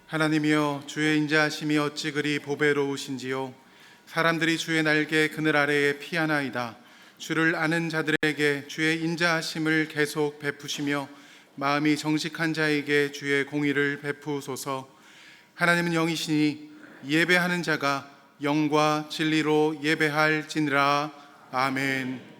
하나님이여, 주의 인자하심이 어찌 그리 보배로우신지요. 사람들이 주의 날개 그늘 아래에 피하나이다. 주를 아는 자들에게 주의 인자하심을 계속 베푸시며 마음이 정직한 자에게 주의 공의를 베푸소서. 하나님은 영이시니 예배하는 자가 영과 진리로 예배할지니라. 아멘.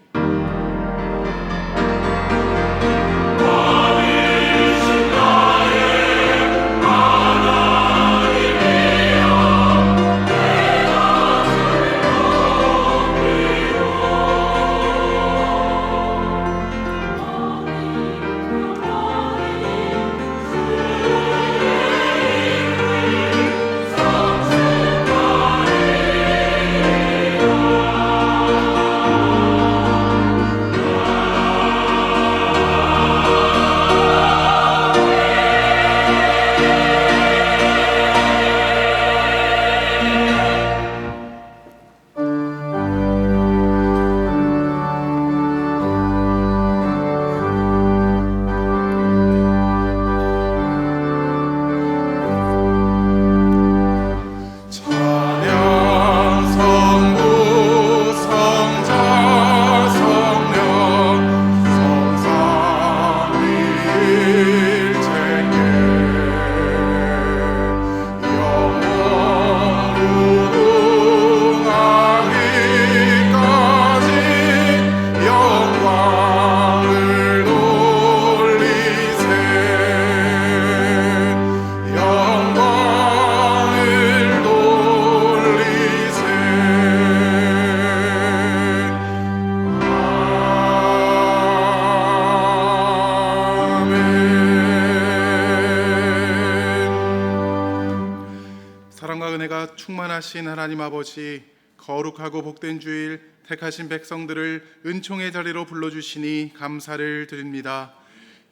사랑과 은혜가 충만하신 하나님 아버지, 거룩하고 복된 주일 택하신 백성들을 은총의 자리로 불러주시니 감사를 드립니다.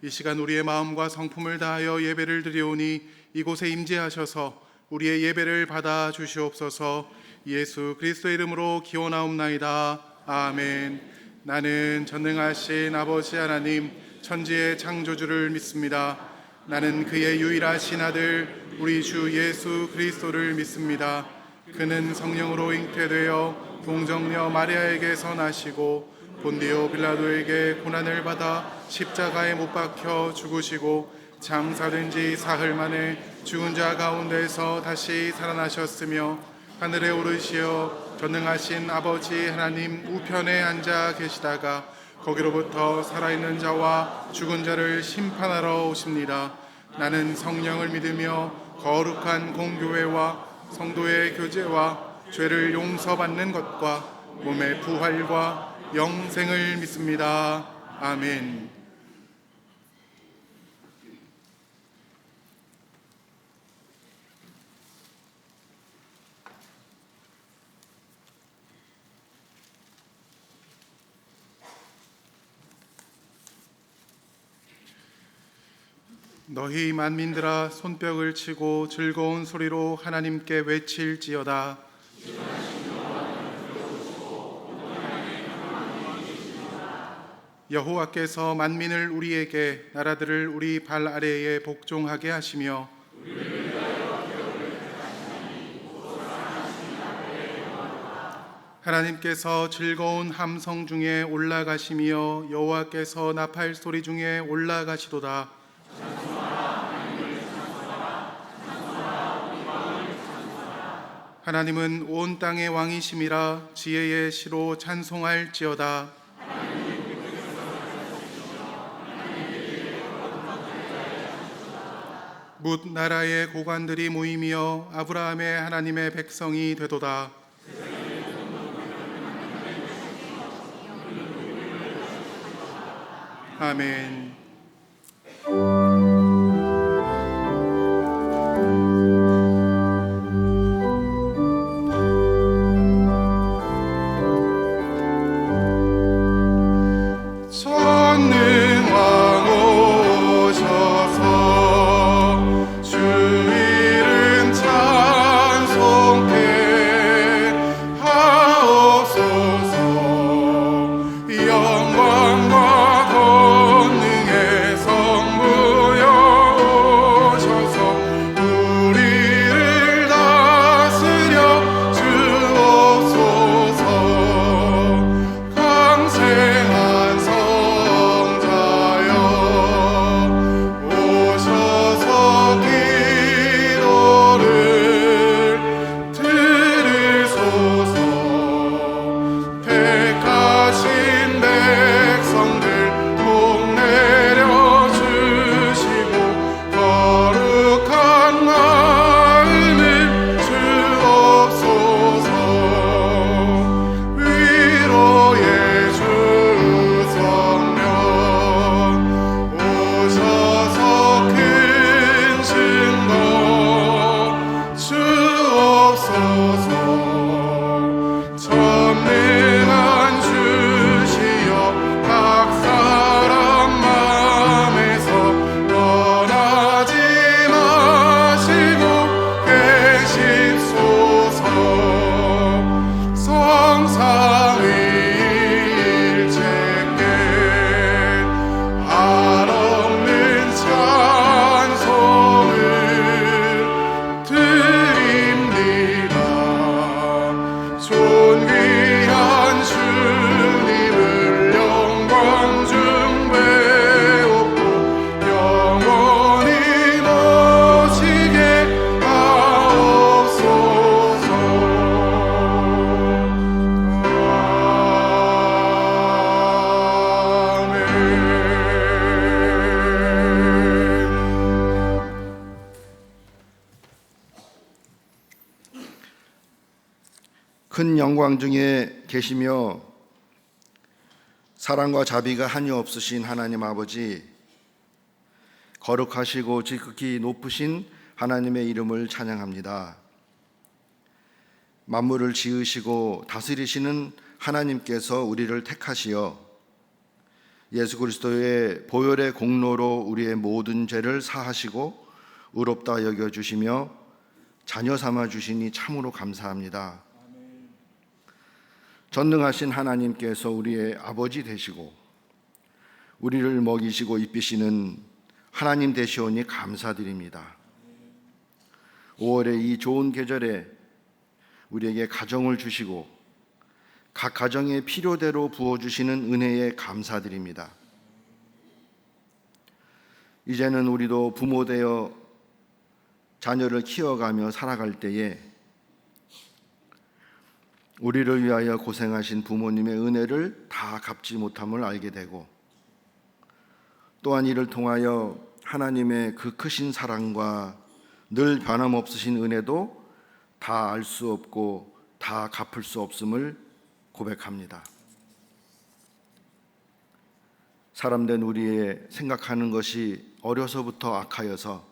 이 시간 우리의 마음과 성품을 다하여 예배를 드리오니 이곳에 임재하셔서 우리의 예배를 받아 주시옵소서. 예수 그리스도의 이름으로 기원하옵나이다. 아멘. 나는 전능하신 아버지 하나님, 천지의 창조주를 믿습니다. 나는 그의 유일하신 아들 우리 주 예수 그리스도를 믿습니다. 그는 성령으로 잉태되어 동정녀 마리아에게서 나시고 본디오 빌라도에게 고난을 받아 십자가에 못 박혀 죽으시고 장사된 지 사흘 만에 죽은 자 가운데서 다시 살아나셨으며 하늘에 오르시어 전능하신 아버지 하나님 우편에 앉아 계시다가 거기로부터 살아있는 자와 죽은 자를 심판하러 오십니다. 나는 성령을 믿으며 거룩한 공교회와 성도의 교제와 죄를 용서받는 것과 몸의 부활과 영생을 믿습니다. 아멘. 너희 만민들아, 손뼉을 치고 즐거운 소리로 하나님께 외칠지어다. 여호와께서 만민을 우리에게, 나라들을 우리 발 아래에 복종하게 하시며 하나님께서 즐거운 함성 중에 올라가시며 여호와께서 나팔 소리 중에 올라가시도다. 하나님은 온 땅의 왕이심이라 지혜의 시로 찬송할지어다. 뭇 나라의 고관들이 모이며 아브라함의 하나님의 백성이 되도다. 아멘. 영광과 권능에 주님을 영광 중배옵고 영원히 모시게 하옵소서. 큰 영광 중에 계시며 사랑과 자비가 한이 없으신 하나님 아버지, 거룩하시고 지극히 높으신 하나님의 이름을 찬양합니다. 만물을 지으시고 다스리시는 하나님께서 우리를 택하시어 예수 그리스도의 보혈의 공로로 우리의 모든 죄를 사하시고 의롭다 여겨주시며 자녀 삼아 주시니 참으로 감사합니다. 전능하신 하나님께서 우리의 아버지 되시고 우리를 먹이시고 입히시는 하나님 되시오니 감사드립니다. 5월의 이 좋은 계절에 우리에게 가정을 주시고 각 가정의 필요대로 부어주시는 은혜에 감사드립니다. 이제는 우리도 부모 되어 자녀를 키워가며 살아갈 때에 우리를 위하여 고생하신 부모님의 은혜를 다 갚지 못함을 알게 되고, 또한 이를 통하여 하나님의 그 크신 사랑과 늘 변함없으신 은혜도 다 알 수 없고 다 갚을 수 없음을 고백합니다. 사람된 우리의 생각하는 것이 어려서부터 악하여서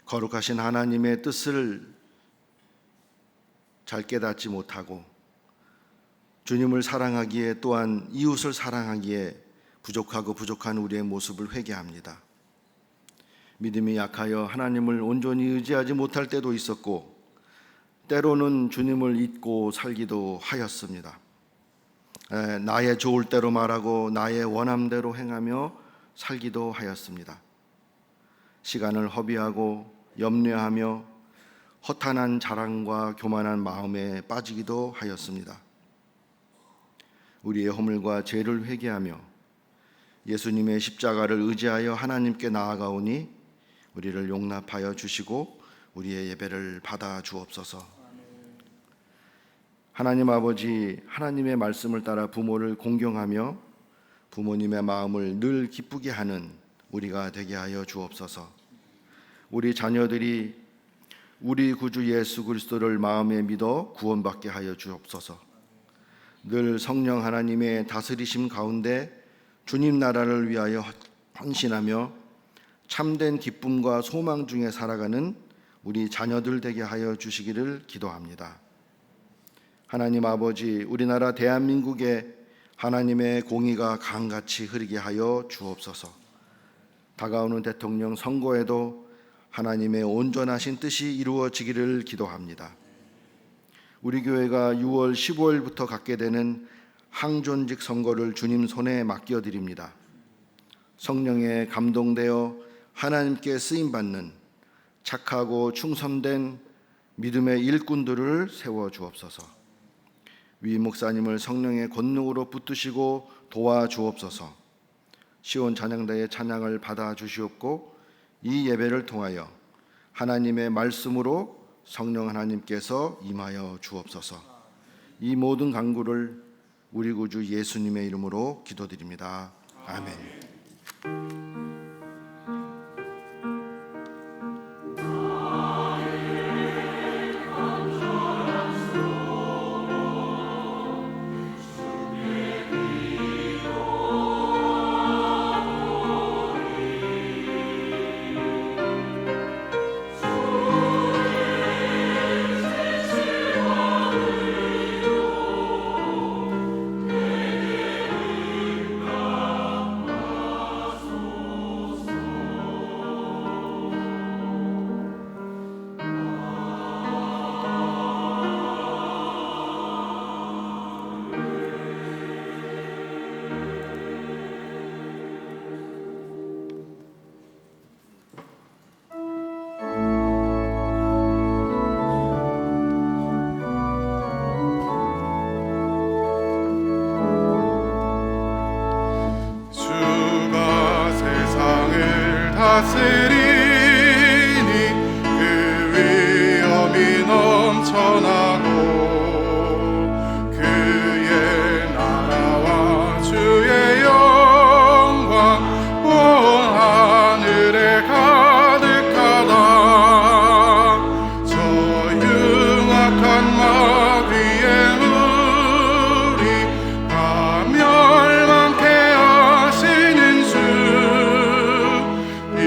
거룩하신 하나님의 뜻을 잘 깨닫지 못하고 주님을 사랑하기에 또한 이웃을 사랑하기에 부족하고 부족한 우리의 모습을 회개합니다. 믿음이 약하여 하나님을 온전히 의지하지 못할 때도 있었고 때로는 주님을 잊고 살기도 하였습니다. 나의 좋을 대로 말하고 나의 원함대로 행하며 살기도 하였습니다. 시간을 허비하고 염려하며 허탄한 자랑과 교만한 마음에 빠지기도 하였습니다. 우리의 허물과 죄를 회개하며 예수님의 십자가를 의지하여 하나님께 나아가오니 우리를 용납하여 주시고 우리의 예배를 받아 주옵소서. 하나님 아버지, 하나님의 말씀을 따라 부모를 공경하며 부모님의 마음을 늘 기쁘게 하는 우리가 되게 하여 주옵소서. 우리 자녀들이 우리 구주 예수 그리스도를 마음에 믿어 구원받게 하여 주옵소서. 늘 성령 하나님의 다스리심 가운데 주님 나라를 위하여 헌신하며 참된 기쁨과 소망 중에 살아가는 우리 자녀들 되게 하여 주시기를 기도합니다. 하나님 아버지, 우리나라 대한민국에 하나님의 공의가 강같이 흐르게 하여 주옵소서. 다가오는 대통령 선거에도 하나님의 온전하신 뜻이 이루어지기를 기도합니다. 우리 교회가 6월 15일부터 갖게 되는 항존직 선거를 주님 손에 맡겨드립니다. 성령에 감동되어 하나님께 쓰임받는 착하고 충성된 믿음의 일꾼들을 세워주옵소서. 위 목사님을 성령의 권능으로 붙드시고 도와주옵소서. 시온 찬양대의 찬양을 받아주시옵고 이 예배를 통하여 하나님의 말씀으로 성령 하나님께서 임하여 주옵소서. 이 모든 간구를 우리 구주 예수님의 이름으로 기도드립니다. 아멘. 다스리니 그 위엄이 넘쳐나고 그의 나라와 주의 영광 온 하늘에 가득하다. 저 흉악한 막 위에 우리 다 멸망케 하시는 주, 이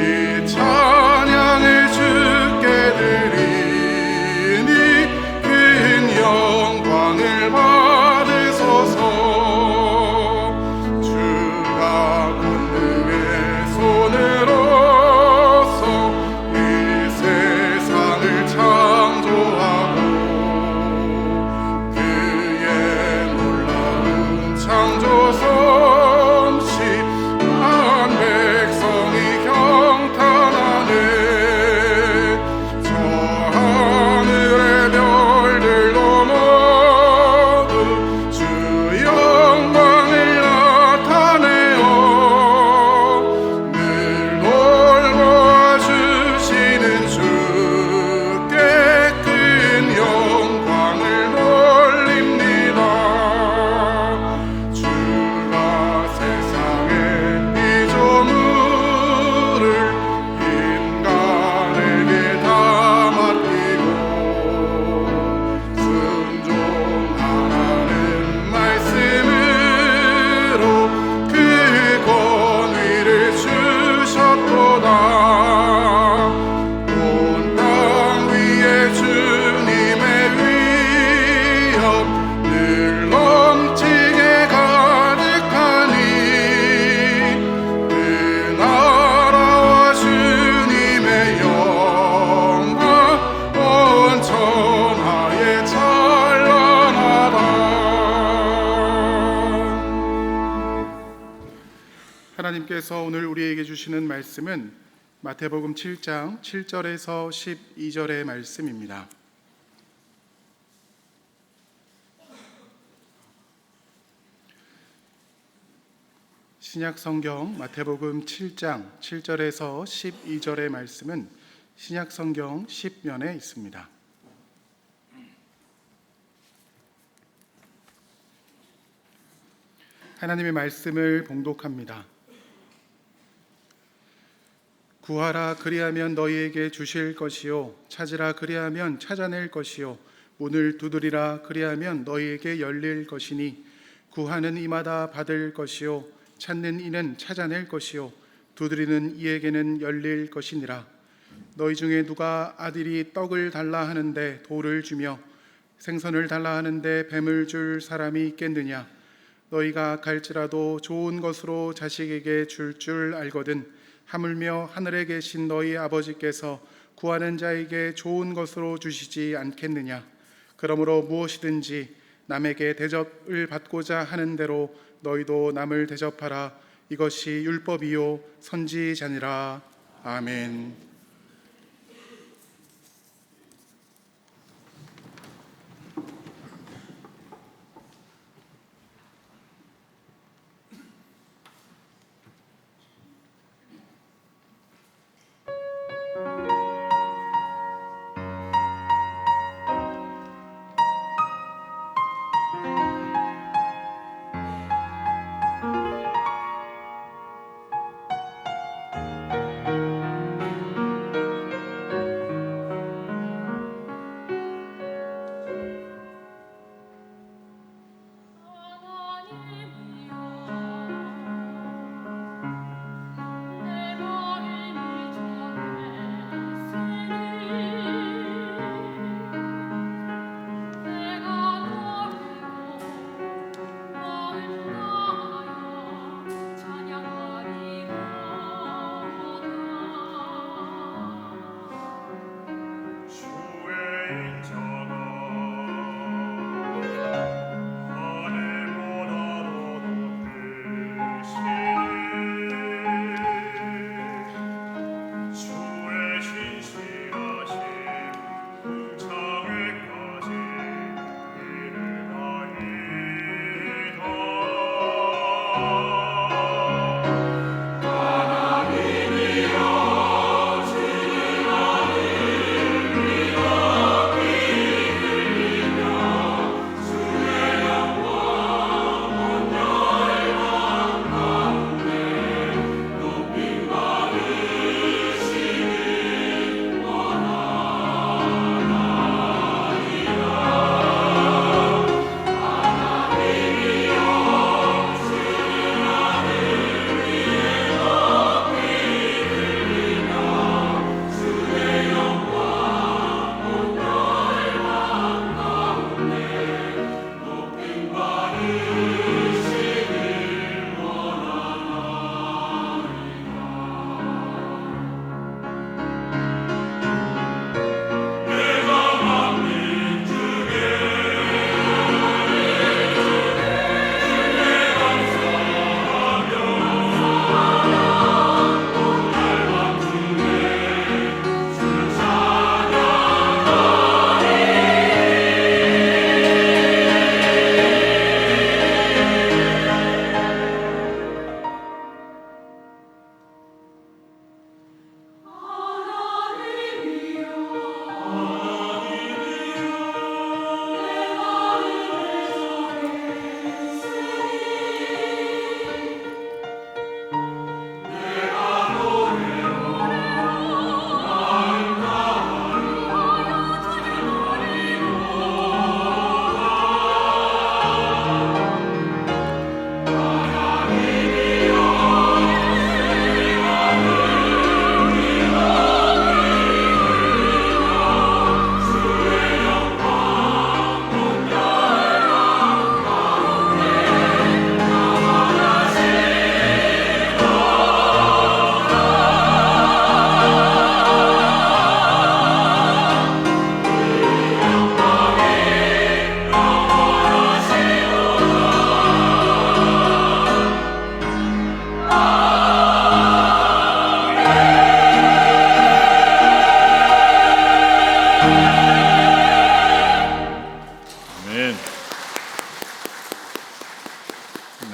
찬양을 주께 드리니 큰 영광을 받으소서. 주가 권능의 손으로서 이 세상을 창조하고 그의 놀라운 창조 솜씨 한 백성이 경탄하네. 저 하늘의 별들도 모두 주 영광을 나타내어 늘 돌보아주시는 주께 큰 영광을 돌립니다. 주가 세상의 피조물을 인간에게 다 맡기고 순종하라는 말씀으로 그 권위를 주셨도다. 온 땅 위에 주님의 위엄 늘 넘치게 가득하니 그 나라와 주님의 영광 온 천하에 찬란하다. 하나님께서 오늘 우리에게 주시는 말씀은 마태복음 7장 7절에서 12절의 말씀입니다. 신약 성경 마태복음 7장 7절에서 12절의 말씀은 신약 성경 10면에 있습니다. 하나님의 말씀을 봉독합니다. 구하라 그리하면 너희에게 주실 것이요 찾으라 그리하면 찾아낼 것이요 문을 두드리라 그리하면 너희에게 열릴 것이니 구하는 이마다 받을 것이요 찾는 이는 찾아낼 것이요 두드리는 이에게는 열릴 것이니라. 너희 중에 누가 아들이 떡을 달라 하는데 돌을 주며 생선을 달라 하는데 뱀을 줄 사람이 있겠느냐. 너희가 갈지라도 좋은 것으로 자식에게 줄 줄 알거든 하물며 하늘에 계신 너희 아버지께서 구하는 자에게 좋은 것으로 주시지 않겠느냐. 그러므로 무엇이든지 남에게 대접을 받고자 하는 대로 너희도 남을 대접하라. 이것이 율법이요 선지자니라. 아멘. 하나님이여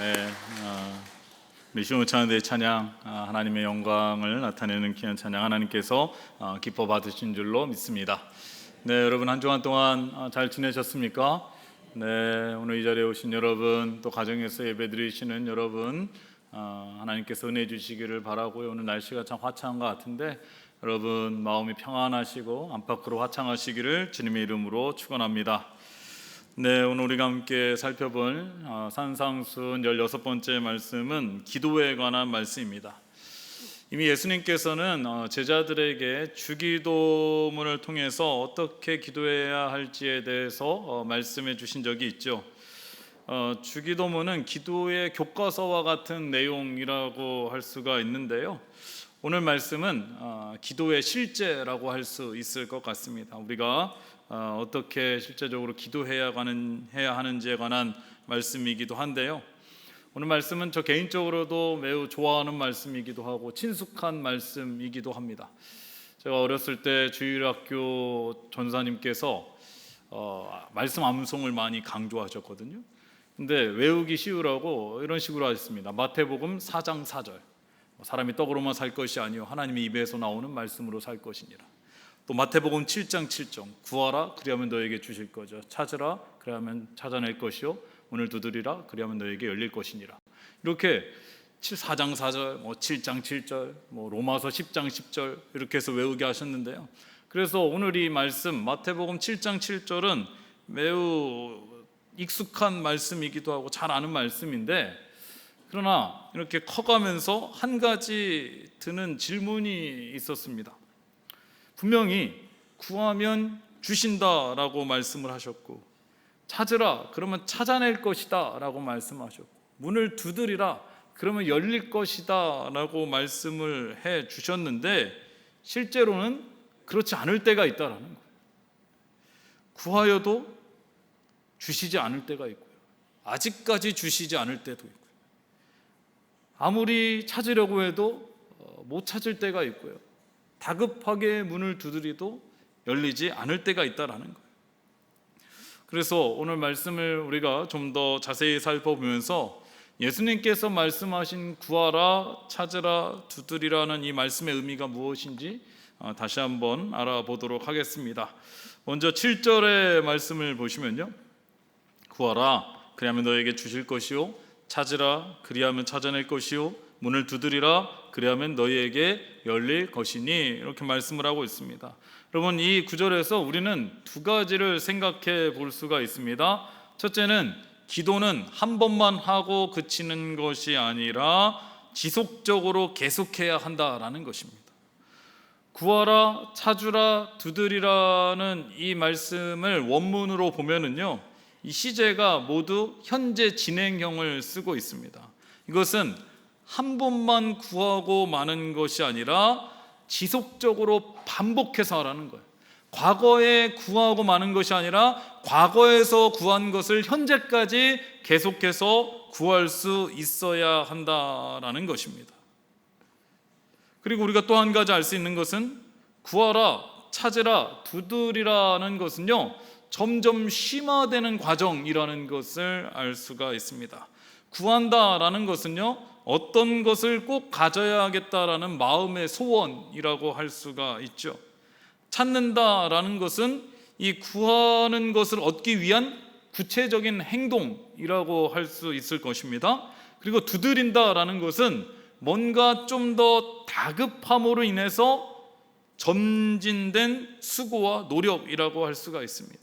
네, 우리 시온찬양대의 찬양, 하나님의 영광을 나타내는 귀한 찬양 하나님께서 기뻐 받으신 줄로 믿습니다. 네, 여러분 한 주간 동안 잘 지내셨습니까? 네, 오늘 이 자리에 오신 여러분, 또 가정에서 예배드리시는 여러분, 하나님께서 은혜 주시기를 바라고요. 오늘 날씨가 참 화창한 것 같은데 여러분 마음이 평안하시고 안팎으로 화창하시기를 주님의 이름으로 축원합니다. 네, 오늘 우리가 함께 살펴볼 산상순 16번째 말씀은 기도에 관한 말씀입니다. 이미 예수님께서는 제자들에게 주기도문을 통해서 어떻게 기도해야 할지에 대해서 말씀해 주신 적이 있죠. 주기도문은 기도의 교과서와 같은 내용이라고 할 수가 있는데요. 오늘 말씀은 기도의 실제라고 할 수 있을 것 같습니다. 우리가 어떻게 실제적으로 기도해야 하는지에 관한 말씀이기도 한데요. 오늘 말씀은 저 개인적으로도 매우 좋아하는 말씀이기도 하고 친숙한 말씀이기도 합니다. 제가 어렸을 때 주일학교 전사님께서 말씀 암송을 많이 강조하셨거든요. 근데 외우기 쉬우라고 이런 식으로 하셨습니다. 마태복음 4장 4절, 사람이 떡으로만 살 것이 아니요 하나님의 입에서 나오는 말씀으로 살 것이니라. 또 마태복음 7장 7절, 구하라 그리하면 너에게 주실 거죠. 찾으라 그리하면 찾아낼 것이요 문을 두드리라 그리하면 너에게 열릴 것이니라. 이렇게 4장 4절, 7장 7절, 로마서 10장 10절 이렇게 해서 외우게 하셨는데요. 그래서 오늘 이 말씀 마태복음 7장 7절은 매우 익숙한 말씀이기도 하고 잘 아는 말씀인데, 그러나 이렇게 커가면서 한 가지 드는 질문이 있었습니다. 분명히 구하면 주신다라고 말씀을 하셨고, 찾으라 그러면 찾아낼 것이다 라고 말씀하셨고, 문을 두드리라 그러면 열릴 것이다 라고 말씀을 해 주셨는데, 실제로는 그렇지 않을 때가 있다라는 거예요. 구하여도 주시지 않을 때가 있고요, 아직까지 주시지 않을 때도 있고요, 아무리 찾으려고 해도 못 찾을 때가 있고요, 다급하게 문을 두드리도 열리지 않을 때가 있다라는 거예요. 그래서 오늘 말씀을 우리가 좀 더 자세히 살펴보면서 예수님께서 말씀하신 구하라, 찾으라, 두드리라는 이 말씀의 의미가 무엇인지 다시 한번 알아보도록 하겠습니다. 먼저 7절의 말씀을 보시면요, 구하라 그리하면 너에게 주실 것이요, 찾으라 그리하면 찾아낼 것이요, 문을 두드리라 그리하면 너희에게 열릴 것이니, 이렇게 말씀을 하고 있습니다. 여러분, 이 구절에서 우리는 두 가지를 생각해 볼 수가 있습니다. 첫째는 기도는 한 번만 하고 그치는 것이 아니라 지속적으로 계속해야 한다라는 것입니다. 구하라, 찾으라, 두드리라는 이 말씀을 원문으로 보면은요, 이 시제가 모두 현재 진행형을 쓰고 있습니다. 이것은 한 번만 구하고 마는 것이 아니라 지속적으로 반복해서 하라는 거예요. 과거에 구하고 마는 것이 아니라 과거에서 구한 것을 현재까지 계속해서 구할 수 있어야 한다라는 것입니다. 그리고 우리가 또 한 가지 알 수 있는 것은 구하라, 찾으라, 두드리라는 것은요, 점점 심화되는 과정이라는 것을 알 수가 있습니다. 구한다라는 것은요, 어떤 것을 꼭 가져야겠다라는 마음의 소원이라고 할 수가 있죠. 찾는다라는 것은 이 구하는 것을 얻기 위한 구체적인 행동이라고 할 수 있을 것입니다. 그리고 두드린다라는 것은 뭔가 좀 더 다급함으로 인해서 점진된 수고와 노력이라고 할 수가 있습니다.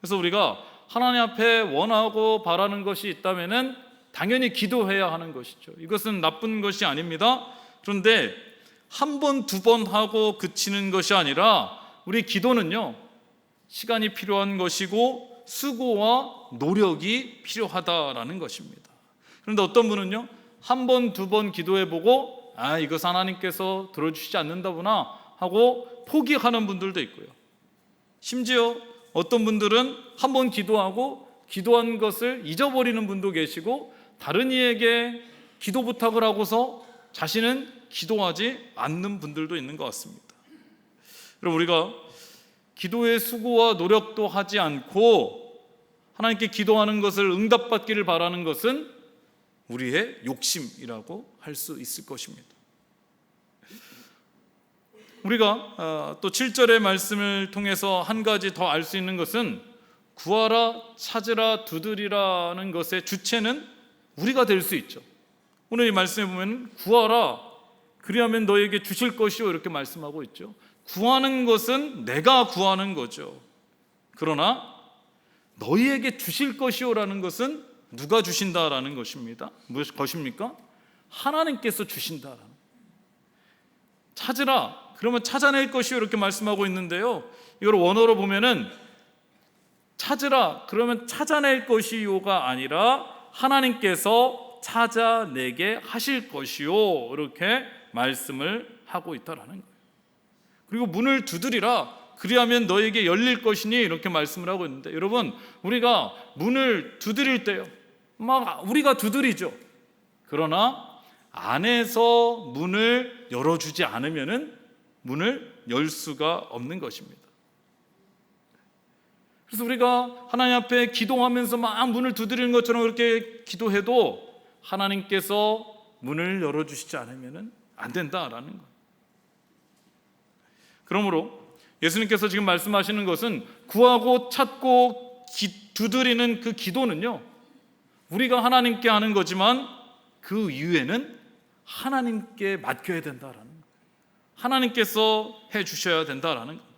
그래서 우리가 하나님 앞에 원하고 바라는 것이 있다면은 당연히 기도해야 하는 것이죠. 이것은 나쁜 것이 아닙니다. 그런데 한 번, 두 번 하고 그치는 것이 아니라 우리 기도는요, 시간이 필요한 것이고 수고와 노력이 필요하다라는 것입니다. 그런데 어떤 분은요, 한 번, 두 번 기도해보고 이것은 하나님께서 들어주시지 않는다구나 하고 포기하는 분들도 있고요, 심지어 어떤 분들은 한 번 기도하고 기도한 것을 잊어버리는 분도 계시고, 다른 이에게 기도 부탁을 하고서 자신은 기도하지 않는 분들도 있는 것 같습니다. 그럼 우리가 기도의 수고와 노력도 하지 않고 하나님께 기도하는 것을 응답받기를 바라는 것은 우리의 욕심이라고 할 수 있을 것입니다. 우리가 또 7절의 말씀을 통해서 한 가지 더 알 수 있는 것은 구하라, 찾으라, 두드리라는 것의 주체는 우리가 될 수 있죠. 오늘 이 말씀에 보면 구하라, 그리하면 너에게 주실 것이요 이렇게 말씀하고 있죠. 구하는 것은 내가 구하는 거죠. 그러나 너희에게 주실 것이요라는 것은 누가 주신다라는 것입니다. 무엇 것입니까? 하나님께서 주신다라는. 찾으라, 그러면 찾아낼 것이요 이렇게 말씀하고 있는데요, 이걸 원어로 보면은 찾으라 그러면 찾아낼 것이요가 아니라 하나님께서 찾아내게 하실 것이요 이렇게 말씀을 하고 있다라는 거예요. 그리고 문을 두드리라, 그리하면 너에게 열릴 것이니 이렇게 말씀을 하고 있는데, 여러분, 우리가 문을 두드릴 때요, 막 우리가 두드리죠. 그러나 안에서 문을 열어주지 않으면은 문을 열 수가 없는 것입니다. 그래서 우리가 하나님 앞에 기도하면서 막 문을 두드리는 것처럼 그렇게 기도해도 하나님께서 문을 열어주시지 않으면 안 된다라는 거예요. 그러므로 예수님께서 지금 말씀하시는 것은 구하고 찾고 두드리는 그 기도는요, 우리가 하나님께 하는 거지만 그 이유에는 하나님께 맡겨야 된다라는 거예요. 하나님께서 해주셔야 된다라는 거예요.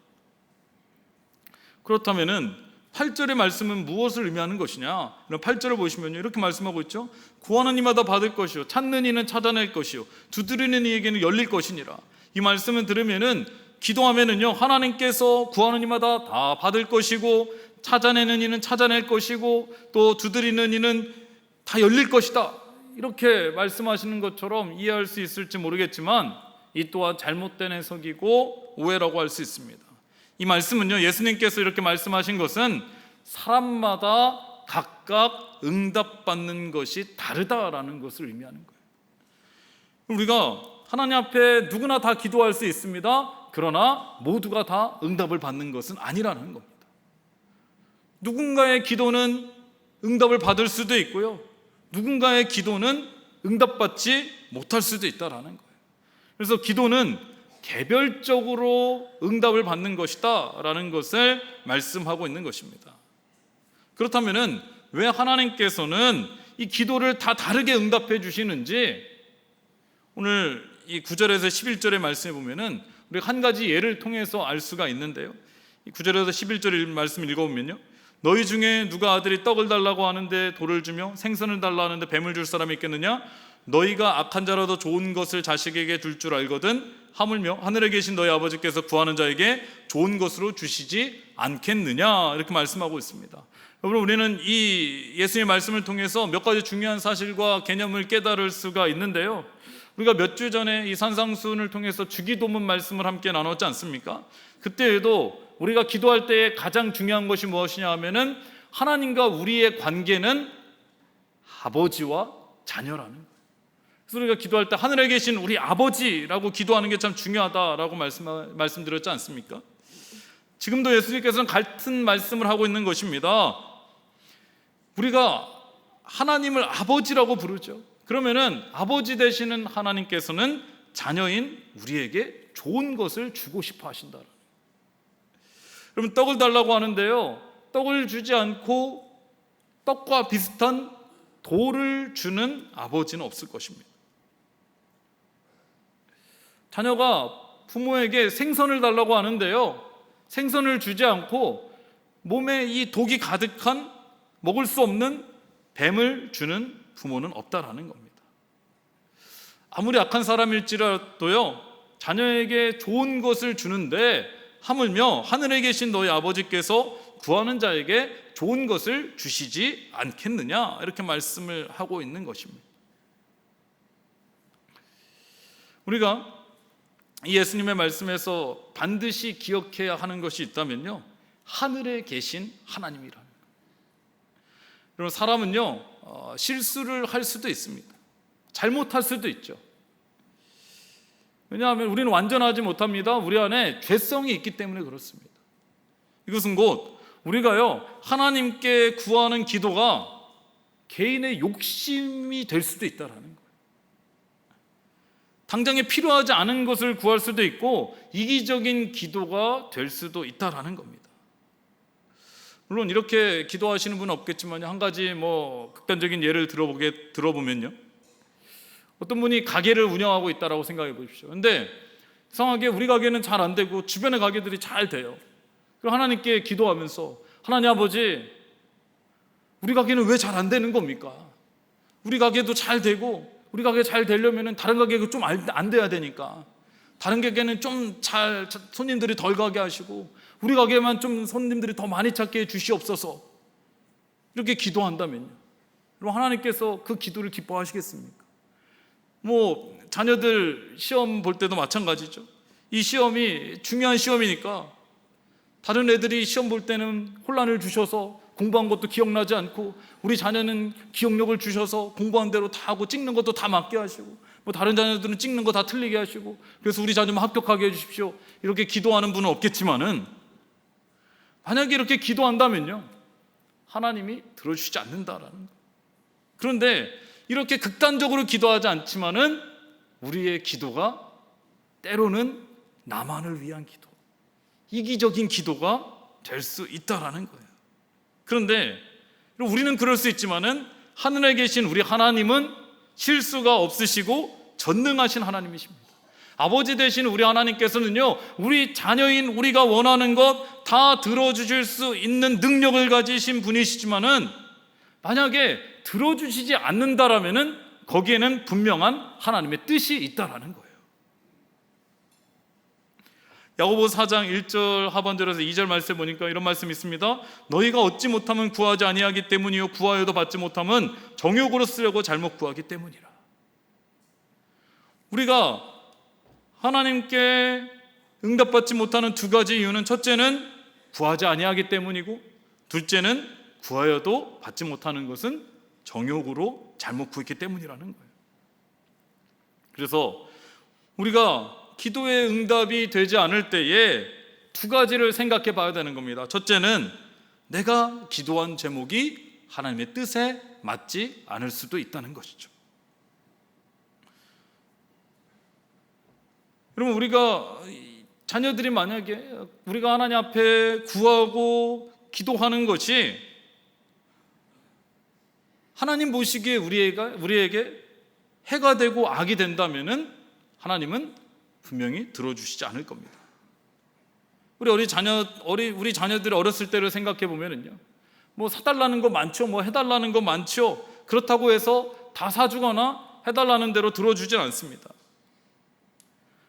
그렇다면은 8절의 말씀은 무엇을 의미하는 것이냐? 8절을 보시면요, 이렇게 말씀하고 있죠. 구하는 이마다 받을 것이요, 찾는 이는 찾아낼 것이요, 두드리는 이에게는 열릴 것이니라. 이 말씀을 들으면은 기도하면은요, 하나님께서 구하는 이마다 다 받을 것이고, 찾아내는 이는 찾아낼 것이고, 또 두드리는 이는 다 열릴 것이다, 이렇게 말씀하시는 것처럼 이해할 수 있을지 모르겠지만 이 또한 잘못된 해석이고 오해라고 할 수 있습니다. 이 말씀은요, 예수님께서 이렇게 말씀하신 것은 사람마다 각각 응답받는 것이 다르다라는 것을 의미하는 거예요. 우리가 하나님 앞에 누구나 다 기도할 수 있습니다. 그러나 모두가 다 응답을 받는 것은 아니라는 겁니다. 누군가의 기도는 응답을 받을 수도 있고요, 누군가의 기도는 응답받지 못할 수도 있다라는 거예요. 그래서 기도는 개별적으로 응답을 받는 것이다 라는 것을 말씀하고 있는 것입니다. 그렇다면 왜 하나님께서는 이 기도를 다 다르게 응답해 주시는지 오늘 이 9절에서 11절의 말씀에 보면은 우리가 한 가지 예를 통해서 알 수가 있는데요, 이 9절에서 11절 말씀을 읽어보면요, 너희 중에 누가 아들이 떡을 달라고 하는데 돌을 주며 생선을 달라 하는데 뱀을 줄 사람이 있겠느냐? 너희가 악한 자라도 좋은 것을 자식에게 줄 줄 알거든 하물며 하늘에 계신 너희 아버지께서 구하는 자에게 좋은 것으로 주시지 않겠느냐, 이렇게 말씀하고 있습니다. 여러분, 우리는 이 예수님의 말씀을 통해서 몇 가지 중요한 사실과 개념을 깨달을 수가 있는데요, 우리가 몇 주 전에 이 산상수훈을 통해서 주기도문 말씀을 함께 나눴지 않습니까? 그때에도 우리가 기도할 때 가장 중요한 것이 무엇이냐 하면은 하나님과 우리의 관계는 아버지와 자녀라는 거예요. 그래서 우리가 기도할 때 하늘에 계신 우리 아버지라고 기도하는 게 참 중요하다라고 말씀드렸지 않습니까? 지금도 예수님께서는 같은 말씀을 하고 있는 것입니다. 우리가 하나님을 아버지라고 부르죠. 그러면은 아버지 되시는 하나님께서는 자녀인 우리에게 좋은 것을 주고 싶어 하신다. 그러면 떡을 달라고 하는데요, 떡을 주지 않고 떡과 비슷한 돌을 주는 아버지는 없을 것입니다. 자녀가 부모에게 생선을 달라고 하는데요, 생선을 주지 않고 몸에 이 독이 가득한 먹을 수 없는 뱀을 주는 부모는 없다라는 겁니다. 아무리 악한 사람일지라도요, 자녀에게 좋은 것을 주는데 하물며 하늘에 계신 너희 아버지께서 구하는 자에게 좋은 것을 주시지 않겠느냐, 이렇게 말씀을 하고 있는 것입니다. 우리가 이 예수님의 말씀에서 반드시 기억해야 하는 것이 있다면요, 하늘에 계신 하나님이라는 거예요. 여러분, 사람은요 실수를 할 수도 있습니다. 잘못할 수도 있죠. 왜냐하면 우리는 완전하지 못합니다. 우리 안에 죄성이 있기 때문에 그렇습니다. 이것은 곧 우리가요 하나님께 구하는 기도가 개인의 욕심이 될 수도 있다라는 거예요. 당장에 필요하지 않은 것을 구할 수도 있고 이기적인 기도가 될 수도 있다라는 겁니다. 물론 이렇게 기도하시는 분은 없겠지만 한 가지 극단적인 예를 들어보면요, 어떤 분이 가게를 운영하고 있다라고 생각해 보십시오. 근데 이상하게 우리 가게는 잘 안 되고 주변의 가게들이 잘 돼요. 그럼 하나님께 기도하면서, 하나님 아버지, 우리 가게는 왜 잘 안 되는 겁니까? 우리 가게도 잘 되고, 우리 가게 잘 되려면 다른 가게가 좀 안 돼야 되니까, 다른 가게는 좀 잘 손님들이 덜 가게 하시고 우리 가게만 좀 손님들이 더 많이 찾게 해 주시옵소서. 이렇게 기도한다면요, 그럼 하나님께서 그 기도를 기뻐하시겠습니까? 자녀들 시험 볼 때도 마찬가지죠. 이 시험이 중요한 시험이니까 다른 애들이 시험 볼 때는 혼란을 주셔서 공부한 것도 기억나지 않고, 우리 자녀는 기억력을 주셔서 공부한 대로 다 하고 찍는 것도 다 맞게 하시고, 다른 자녀들은 찍는 거 다 틀리게 하시고, 그래서 우리 자녀만 합격하게 해주십시오. 이렇게 기도하는 분은 없겠지만은, 만약에 이렇게 기도한다면요, 하나님이 들어주시지 않는다라는 거예요. 그런데 이렇게 극단적으로 기도하지 않지만은 우리의 기도가 때로는 나만을 위한 기도, 이기적인 기도가 될 수 있다라는 거예요. 그런데 우리는 그럴 수 있지만은 하늘에 계신 우리 하나님은 실수가 없으시고 전능하신 하나님이십니다. 아버지 되신 우리 하나님께서는요, 우리 자녀인 우리가 원하는 것 다 들어주실 수 있는 능력을 가지신 분이시지만은, 만약에 들어주시지 않는다라면은 거기에는 분명한 하나님의 뜻이 있다라는 거예요. 야고보 4장 1절 하반절에서 2절 말씀 보니까 이런 말씀이 있습니다. 너희가 얻지 못하면 구하지 아니하기 때문이요, 구하여도 받지 못하면 정욕으로 쓰려고 잘못 구하기 때문이라. 우리가 하나님께 응답받지 못하는 두 가지 이유는, 첫째는 구하지 아니하기 때문이고, 둘째는 구하여도 받지 못하는 것은 정욕으로 잘못 구했기 때문이라는 거예요. 그래서 우리가 기도의 응답이 되지 않을 때에 두 가지를 생각해 봐야 되는 겁니다. 첫째는 내가 기도한 제목이 하나님의 뜻에 맞지 않을 수도 있다는 것이죠. 여러분, 우리가 자녀들이 만약에 우리가 하나님 앞에 구하고 기도하는 것이 하나님 보시기에 우리에게 해가 되고 악이 된다면은 하나님은 분명히 들어주시지 않을 겁니다. 우리 자녀들이 어렸을 때를 생각해 보면은요, 사달라는 거 많죠, 해달라는 거 많죠. 그렇다고 해서 다 사주거나 해달라는 대로 들어주진 않습니다.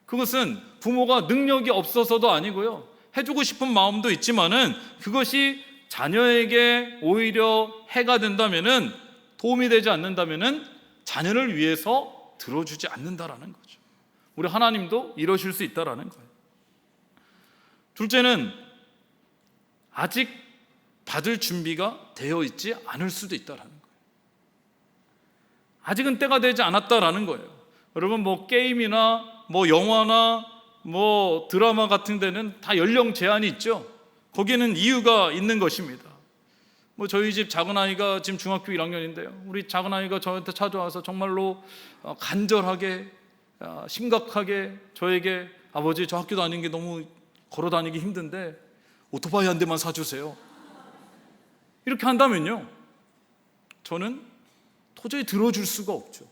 그것은 부모가 능력이 없어서도 아니고요, 해주고 싶은 마음도 있지만은 그것이 자녀에게 오히려 해가 된다면은, 도움이 되지 않는다면은 자녀를 위해서 들어주지 않는다라는 거죠. 우리 하나님도 이러실 수 있다라는 거예요. 둘째는 아직 받을 준비가 되어 있지 않을 수도 있다라는 거예요. 아직은 때가 되지 않았다라는 거예요. 여러분, 게임이나 영화나 드라마 같은 데는 다 연령 제한이 있죠. 거기에는 이유가 있는 것입니다. 저희 집 작은 아이가 지금 중학교 1학년인데요. 우리 작은 아이가 저한테 찾아와서 정말로 간절하게, 심각하게 저에게, 아버지, 저 학교 다니는 게 너무 걸어 다니기 힘든데 오토바이 한 대만 사주세요. 이렇게 한다면요, 저는 도저히 들어줄 수가 없죠.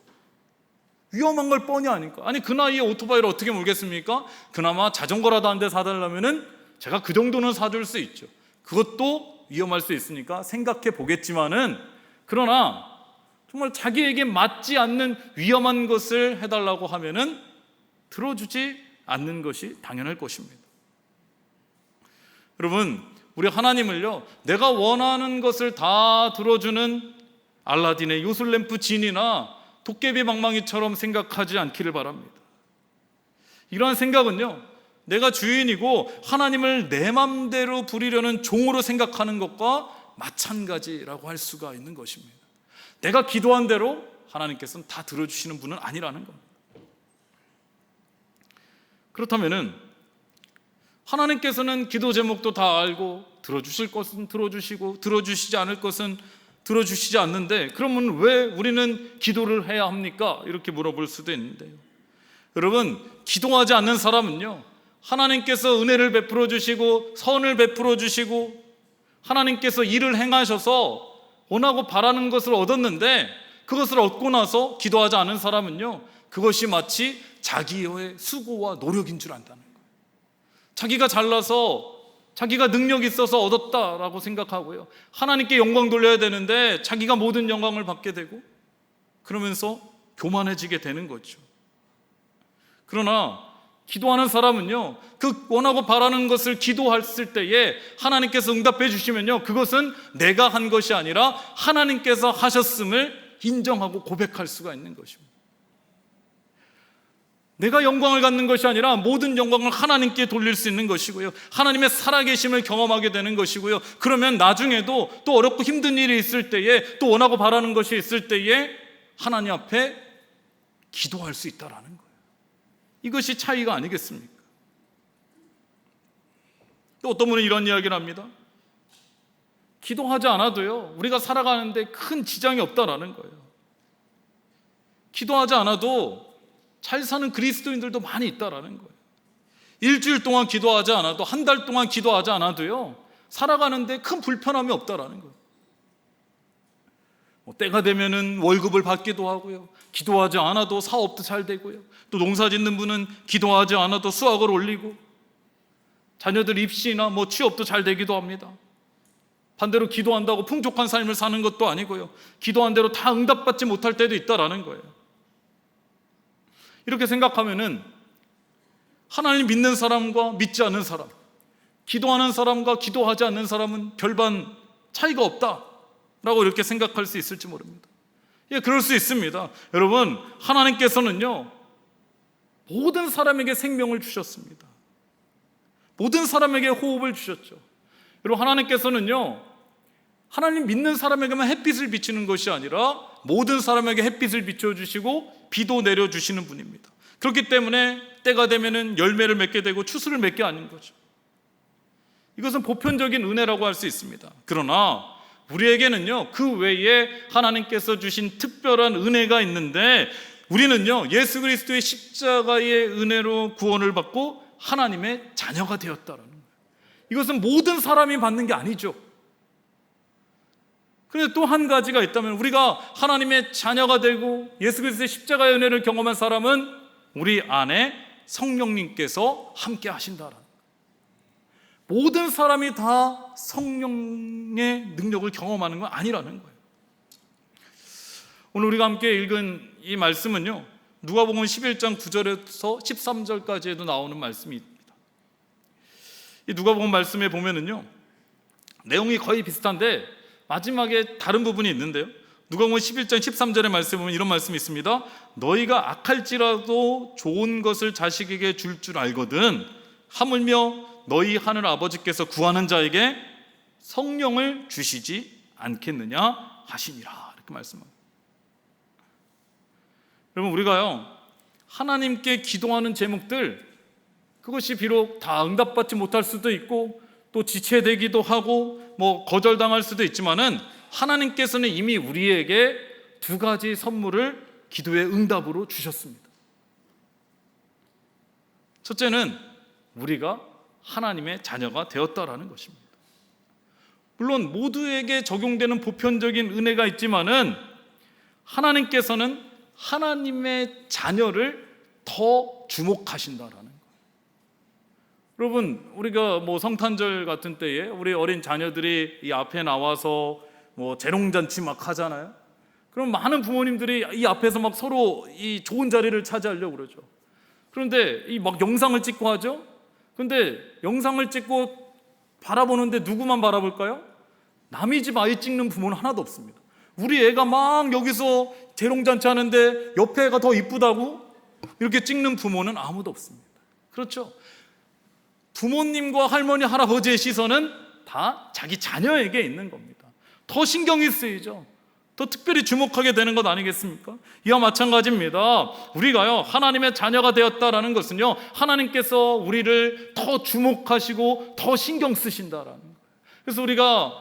위험한 걸 뻔히 아니까. 아니, 그 나이에 오토바이를 어떻게 몰겠습니까? 그나마 자전거라도 한 대 사달라면은 제가 그 정도는 사줄 수 있죠. 그것도 위험할 수 있으니까 생각해 보겠지만은, 그러나 정말 자기에게 맞지 않는 위험한 것을 해달라고 하면은 들어주지 않는 것이 당연할 것입니다. 여러분, 우리 하나님을요, 내가 원하는 것을 다 들어주는 알라딘의 요술램프 진이나 도깨비 방망이처럼 생각하지 않기를 바랍니다. 이러한 생각은요, 내가 주인이고 하나님을 내 맘대로 부리려는 종으로 생각하는 것과 마찬가지라고 할 수가 있는 것입니다. 내가 기도한 대로 하나님께서는 다 들어주시는 분은 아니라는 겁니다. 그렇다면은 하나님께서는 기도 제목도 다 알고, 들어주실 것은 들어주시고 들어주시지 않을 것은 들어주시지 않는데 그러면 왜 우리는 기도를 해야 합니까? 이렇게 물어볼 수도 있는데요. 여러분, 기도하지 않는 사람은요, 하나님께서 은혜를 베풀어 주시고 선을 베풀어 주시고 하나님께서 일을 행하셔서 원하고 바라는 것을 얻었는데 그것을 얻고 나서 기도하지 않은 사람은요, 그것이 마치 자기의 수고와 노력인 줄 안다는 거예요. 자기가 잘나서 자기가 능력이 있어서 얻었다라고 생각하고요, 하나님께 영광 돌려야 되는데 자기가 모든 영광을 받게 되고 그러면서 교만해지게 되는 거죠. 그러나 기도하는 사람은요, 그 원하고 바라는 것을 기도했을 때에 하나님께서 응답해 주시면요, 그것은 내가 한 것이 아니라 하나님께서 하셨음을 인정하고 고백할 수가 있는 것입니다. 내가 영광을 갖는 것이 아니라 모든 영광을 하나님께 돌릴 수 있는 것이고요, 하나님의 살아계심을 경험하게 되는 것이고요, 그러면 나중에도 또 어렵고 힘든 일이 있을 때에, 또 원하고 바라는 것이 있을 때에 하나님 앞에 기도할 수 있다라는 거예요. 이것이 차이가 아니겠습니까? 또 어떤 분은 이런 이야기를 합니다. 기도하지 않아도요, 우리가 살아가는데 큰 지장이 없다라는 거예요. 기도하지 않아도 잘 사는 그리스도인들도 많이 있다라는 거예요. 일주일 동안 기도하지 않아도, 한 달 동안 기도하지 않아도요, 살아가는데 큰 불편함이 없다라는 거예요. 때가 되면은 월급을 받기도 하고요, 기도하지 않아도 사업도 잘 되고요, 또 농사 짓는 분은 기도하지 않아도 수확을 올리고, 자녀들 입시나 취업도 잘 되기도 합니다. 반대로 기도한다고 풍족한 삶을 사는 것도 아니고요, 기도한 대로 다 응답받지 못할 때도 있다라는 거예요. 이렇게 생각하면은 하나님 믿는 사람과 믿지 않는 사람, 기도하는 사람과 기도하지 않는 사람은 별반 차이가 없다라고 이렇게 생각할 수 있을지 모릅니다. 예, 그럴 수 있습니다. 여러분, 하나님께서는요, 모든 사람에게 생명을 주셨습니다. 모든 사람에게 호흡을 주셨죠. 여러분, 하나님께서는요, 하나님 믿는 사람에게만 햇빛을 비치는 것이 아니라 모든 사람에게 햇빛을 비춰주시고 비도 내려주시는 분입니다. 그렇기 때문에 때가 되면은 열매를 맺게 되고 추수를 맺게 하는 거죠. 이것은 보편적인 은혜라고 할 수 있습니다. 그러나 우리에게는요, 그 외에 하나님께서 주신 특별한 은혜가 있는데, 우리는요, 예수 그리스도의 십자가의 은혜로 구원을 받고 하나님의 자녀가 되었다라는 거예요. 이것은 모든 사람이 받는 게 아니죠. 그런데 또 한 가지가 있다면, 우리가 하나님의 자녀가 되고 예수 그리스도의 십자가의 은혜를 경험한 사람은 우리 안에 성령님께서 함께 하신다라는 거예요. 모든 사람이 다 성령의 능력을 경험하는 건 아니라는 거예요. 오늘 우리가 함께 읽은 이 말씀은요, 누가복음 11장 9절에서 13절까지에도 나오는 말씀입니다. 이 누가복음 말씀에 보면은요, 내용이 거의 비슷한데 마지막에 다른 부분이 있는데요, 누가복음 11장 13절의 말씀에 보면 이런 말씀이 있습니다. 너희가 악할지라도 좋은 것을 자식에게 줄 줄 알거든 하물며 너희 하늘 아버지께서 구하는 자에게 성령을 주시지 않겠느냐 하시니라, 이렇게 말씀합니다. 여러분, 우리가요, 하나님께 기도하는 제목들, 그것이 비록 다 응답받지 못할 수도 있고 또 지체되기도 하고 거절당할 수도 있지만은, 하나님께서는 이미 우리에게 두 가지 선물을 기도의 응답으로 주셨습니다. 첫째는 우리가 하나님의 자녀가 되었다라는 것입니다. 물론 모두에게 적용되는 보편적인 은혜가 있지만은, 하나님께서는 하나님의 자녀를 더 주목하신다라는 거예요. 여러분, 우리가 성탄절 같은 때에 우리 어린 자녀들이 이 앞에 나와서 재롱잔치 막 하잖아요. 그럼 많은 부모님들이 이 앞에서 막 서로 이 좋은 자리를 차지하려고 그러죠. 그런데 이 막 영상을 찍고 하죠. 근데 영상을 찍고 바라보는데 누구만 바라볼까요? 남의 집 아이 찍는 부모는 하나도 없습니다. 우리 애가 막 여기서 재롱잔치 하는데 옆에 애가 더 이쁘다고 이렇게 찍는 부모는 아무도 없습니다. 그렇죠? 부모님과 할머니, 할아버지의 시선은 다 자기 자녀에게 있는 겁니다. 더 신경이 쓰이죠. 더 특별히 주목하게 되는 것 아니겠습니까? 이와 마찬가지입니다. 우리가요, 하나님의 자녀가 되었다라는 것은요, 하나님께서 우리를 더 주목하시고 더 신경 쓰신다라는 거예요. 그래서 우리가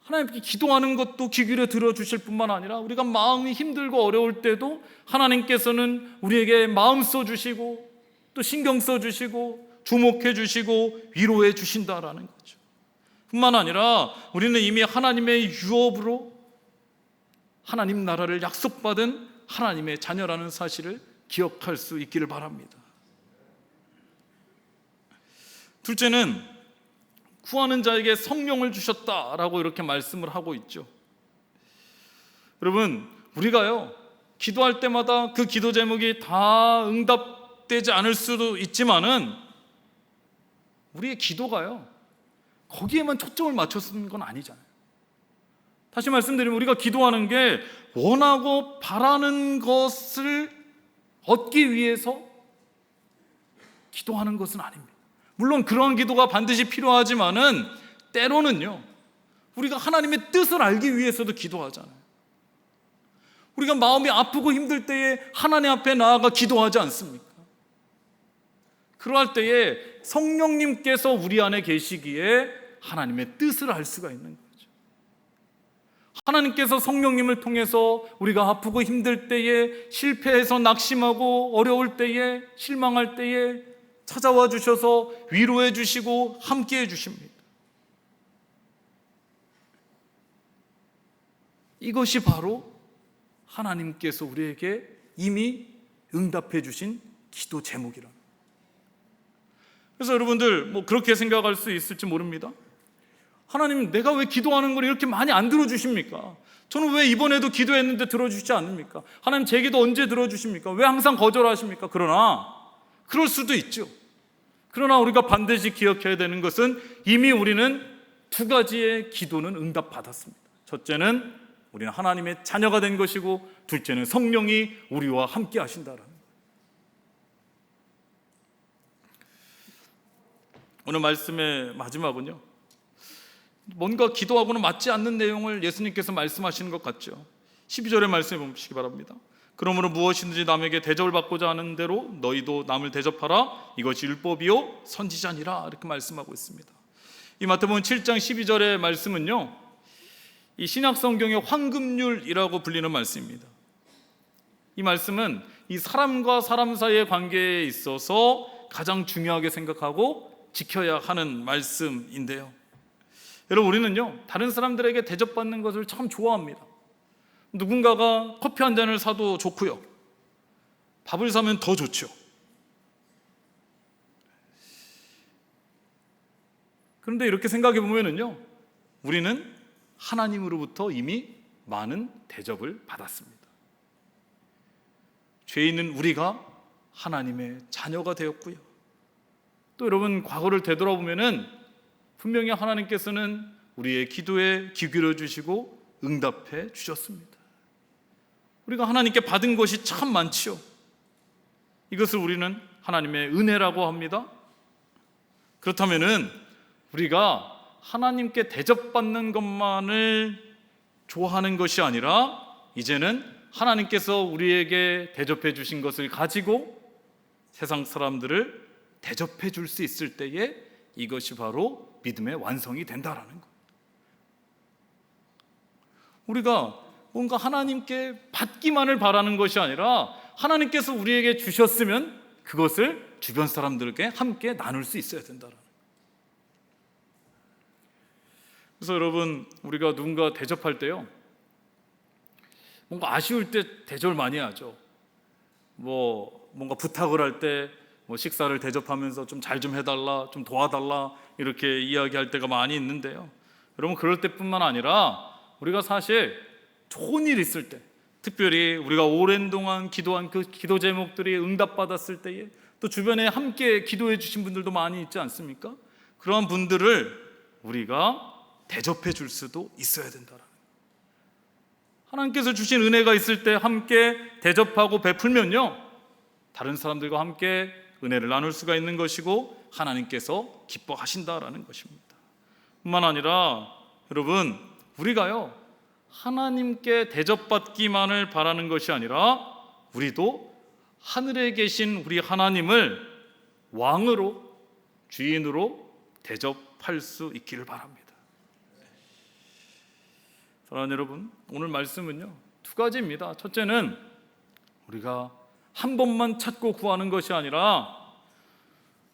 하나님께 기도하는 것도 귀 기울여 들어주실 뿐만 아니라 우리가 마음이 힘들고 어려울 때도 하나님께서는 우리에게 마음 써주시고 또 신경 써주시고 주목해 주시고 위로해 주신다라는 거죠. 뿐만 아니라 우리는 이미 하나님의 유업으로 하나님 나라를 약속받은 하나님의 자녀라는 사실을 기억할 수 있기를 바랍니다. 둘째는 구하는 자에게 성령을 주셨다라고 이렇게 말씀을 하고 있죠. 여러분, 우리가요 기도할 때마다 그 기도 제목이 다 응답되지 않을 수도 있지만은 우리의 기도가요 거기에만 초점을 맞췄는 건 아니잖아요. 다시 말씀드리면 우리가 기도하는 게 원하고 바라는 것을 얻기 위해서 기도하는 것은 아닙니다. 물론 그러한 기도가 반드시 필요하지만은 때로는요 우리가 하나님의 뜻을 알기 위해서도 기도하잖아요. 우리가 마음이 아프고 힘들 때에 하나님 앞에 나아가 기도하지 않습니까? 그러할 때에 성령님께서 우리 안에 계시기에 하나님의 뜻을 알 수가 있는 거죠. 하나님께서 성령님을 통해서 우리가 아프고 힘들 때에, 실패해서 낙심하고 어려울 때에, 실망할 때에 찾아와 주셔서 위로해 주시고 함께해 주십니다. 이것이 바로 하나님께서 우리에게 이미 응답해 주신 기도 제목이랍니다. 그래서 여러분들 그렇게 생각할 수 있을지 모릅니다. 하나님, 내가 왜 기도하는 걸 이렇게 많이 안 들어주십니까? 저는 왜 이번에도 기도했는데 들어주시지 않습니까? 하나님, 제 기도 언제 들어주십니까? 왜 항상 거절하십니까? 그러나 그럴 수도 있죠. 그러나 우리가 반드시 기억해야 되는 것은 이미 우리는 두 가지의 기도는 응답받았습니다. 첫째는 우리는 하나님의 자녀가 된 것이고, 둘째는 성령이 우리와 함께 하신다라는 거예요. 오늘 말씀의 마지막은요, 뭔가 기도하고는 맞지 않는 내용을 예수님께서 말씀하시는 것 같죠. 12절의 말씀해 보시기 바랍니다. 그러므로 무엇이든지 남에게 대접을 받고자 하는 대로 너희도 남을 대접하라. 이것이 율법이요 선지자니라. 이렇게 말씀하고 있습니다. 이 마태복음 7장 12절의 말씀은요, 이 신약 성경의 황금률이라고 불리는 말씀입니다. 이 말씀은 이 사람과 사람 사이의 관계에 있어서 가장 중요하게 생각하고 지켜야 하는 말씀인데요. 여러분, 우리는요 다른 사람들에게 대접받는 것을 참 좋아합니다. 누군가가 커피 한 잔을 사도 좋고요, 밥을 사면 더 좋죠. 그런데 이렇게 생각해 보면은요, 우리는 하나님으로부터 이미 많은 대접을 받았습니다. 죄 있는 우리가 하나님의 자녀가 되었고요, 또 여러분 과거를 되돌아보면은 분명히 하나님께서는 우리의 기도에 귀 기울여 주시고 응답해 주셨습니다. 우리가 하나님께 받은 것이 참 많지요. 이것을 우리는 하나님의 은혜라고 합니다. 그렇다면은 우리가 하나님께 대접받는 것만을 좋아하는 것이 아니라 이제는 하나님께서 우리에게 대접해 주신 것을 가지고 세상 사람들을 대접해 줄 수 있을 때에 이것이 바로 믿음의 완성이 된다라는 거예요. 우리가 뭔가 하나님께 받기만을 바라는 것이 아니라 하나님께서 우리에게 주셨으면 그것을 주변 사람들에게 함께 나눌 수 있어야 된다라는 거예요. 그래서 여러분, 우리가 누군가 대접할 때요, 뭔가 아쉬울 때 대접을 많이 하죠. 뭔가 부탁을 할 때 식사를 대접하면서 좀 잘 좀 해달라, 좀 도와달라 이렇게 이야기할 때가 많이 있는데요. 여러분, 그럴 때뿐만 아니라 우리가 사실 좋은 일 있을 때, 특별히 우리가 오랜 동안 기도한 그 기도 제목들이 응답받았을 때에 또 주변에 함께 기도해 주신 분들도 많이 있지 않습니까? 그러한 분들을 우리가 대접해 줄 수도 있어야 된다라는 거예요. 하나님께서 주신 은혜가 있을 때 함께 대접하고 베풀면요, 다른 사람들과 함께 은혜를 나눌 수가 있는 것이고 하나님께서 기뻐하신다라는 것입니다. 뿐만 아니라 여러분, 우리가요 하나님께 대접받기만을 바라는 것이 아니라 우리도 하늘에 계신 우리 하나님을 왕으로, 주인으로 대접할 수 있기를 바랍니다. 사랑하는 여러분, 오늘 말씀은요 2가지입니다. 첫째는 우리가 한 번만 찾고 구하는 것이 아니라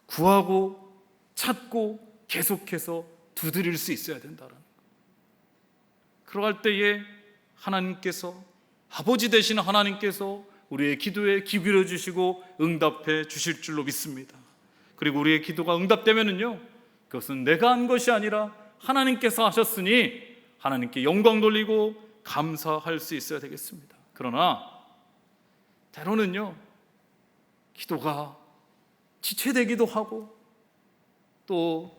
구하고 찾고 계속해서 두드릴 수 있어야 된다는 거예요. 그러할 때에 하나님께서, 아버지 되시는 하나님께서 우리의 기도에 귀 기울여 주시고 응답해 주실 줄로 믿습니다. 그리고 우리의 기도가 응답되면은요, 그것은 내가 한 것이 아니라 하나님께서 하셨으니 하나님께 영광 돌리고 감사할 수 있어야 되겠습니다. 그러나 때로는요, 기도가 지체되기도 하고 또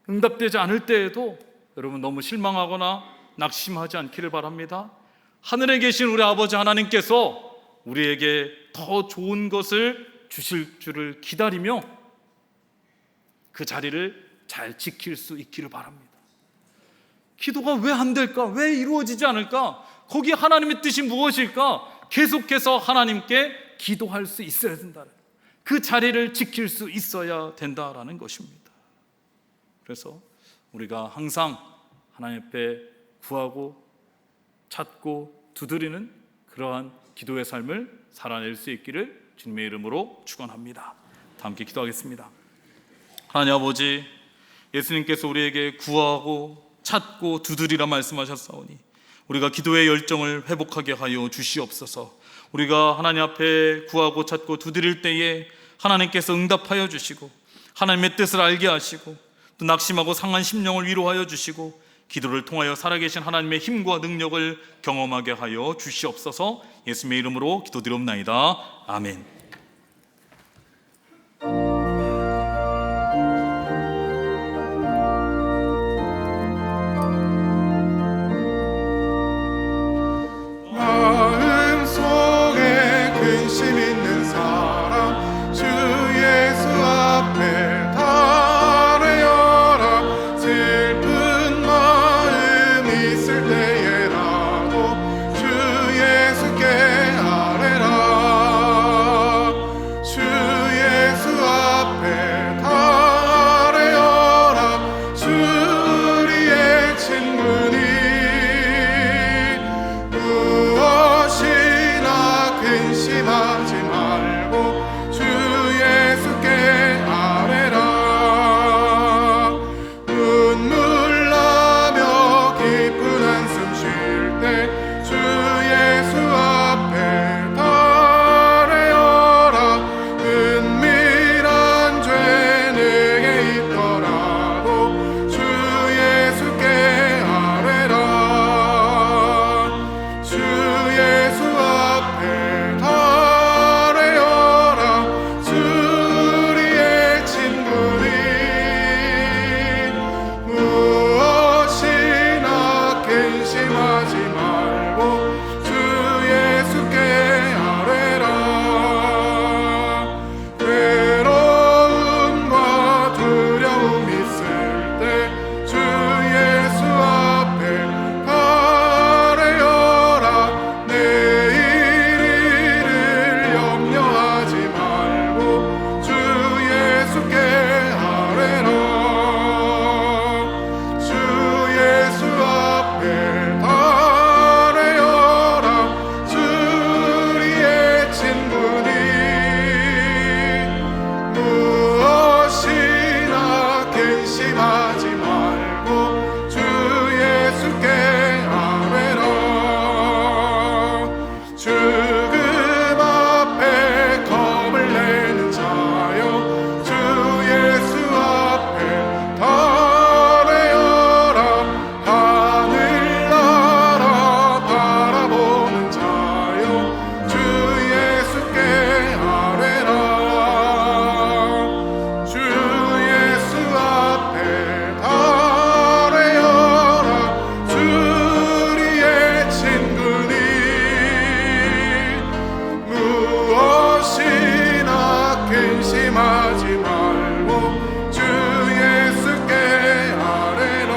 응답되지 않을 때에도 여러분 너무 실망하거나 낙심하지 않기를 바랍니다. 하늘에 계신 우리 아버지 하나님께서 우리에게 더 좋은 것을 주실 줄을 기다리며 그 자리를 잘 지킬 수 있기를 바랍니다. 기도가 왜 안 될까? 왜 이루어지지 않을까? 거기 하나님의 뜻이 무엇일까? 계속해서 하나님께 기도할 수 있어야 된다는, 그 자리를 지킬 수 있어야 된다라는 것입니다. 그래서 우리가 항상 하나님 앞에 구하고 찾고 두드리는 그러한 기도의 삶을 살아낼 수 있기를 주님의 이름으로 축원합니다. 다 함께 기도하겠습니다. 하나님 아버지, 예수님께서 우리에게 구하고 찾고 두드리라 말씀하셨사오니 우리가 기도의 열정을 회복하게 하여 주시옵소서. 우리가 하나님 앞에 구하고 찾고 두드릴 때에 하나님께서 응답하여 주시고 하나님의 뜻을 알게 하시고 또 낙심하고 상한 심령을 위로하여 주시고 기도를 통하여 살아계신 하나님의 힘과 능력을 경험하게 하여 주시옵소서. 예수님의 이름으로 기도드리옵나이다. 아멘. 마음속에 근심 있는 사람 주 예수 앞에 달아여라. 슬픈 마음 있을 때에라도 주 예수께 아뢰라. 주 예수 앞에 달아여라. 주 우리의 친구니 무엇이나 근심하지 말고 주 예수께 아뢰라. 눈물 나며 깊은 한숨 쉴 때 주 예수 앞에 달아여라. 은밀한 죄 내게 있더라도 주 예수께 아뢰라. 주 예수 앞에 달아여라. 주 우리의 친구니 무엇이나 근심하지 말고 주 예수께 아뢰라. 괴로움과 두려움 있을 때 주 예수 앞에 달아여라. 내일 일을 염려하지 말고 주 예수께 아뢰라. 주 예수 앞에 달아여라. 주 우리의 친구니 무엇이나 근심하지 말고 주 예수께 아뢰라. 죽음 앞에 겁을 내는 자여 주 예수 앞에 달아여라. 하늘 나라 바라보는 자여 주 예수께 아뢰라. 주 예수 앞에 달아여라. 주 우리의 친구니 무엇이나 근심하지 말고 주 예수께 아뢰라.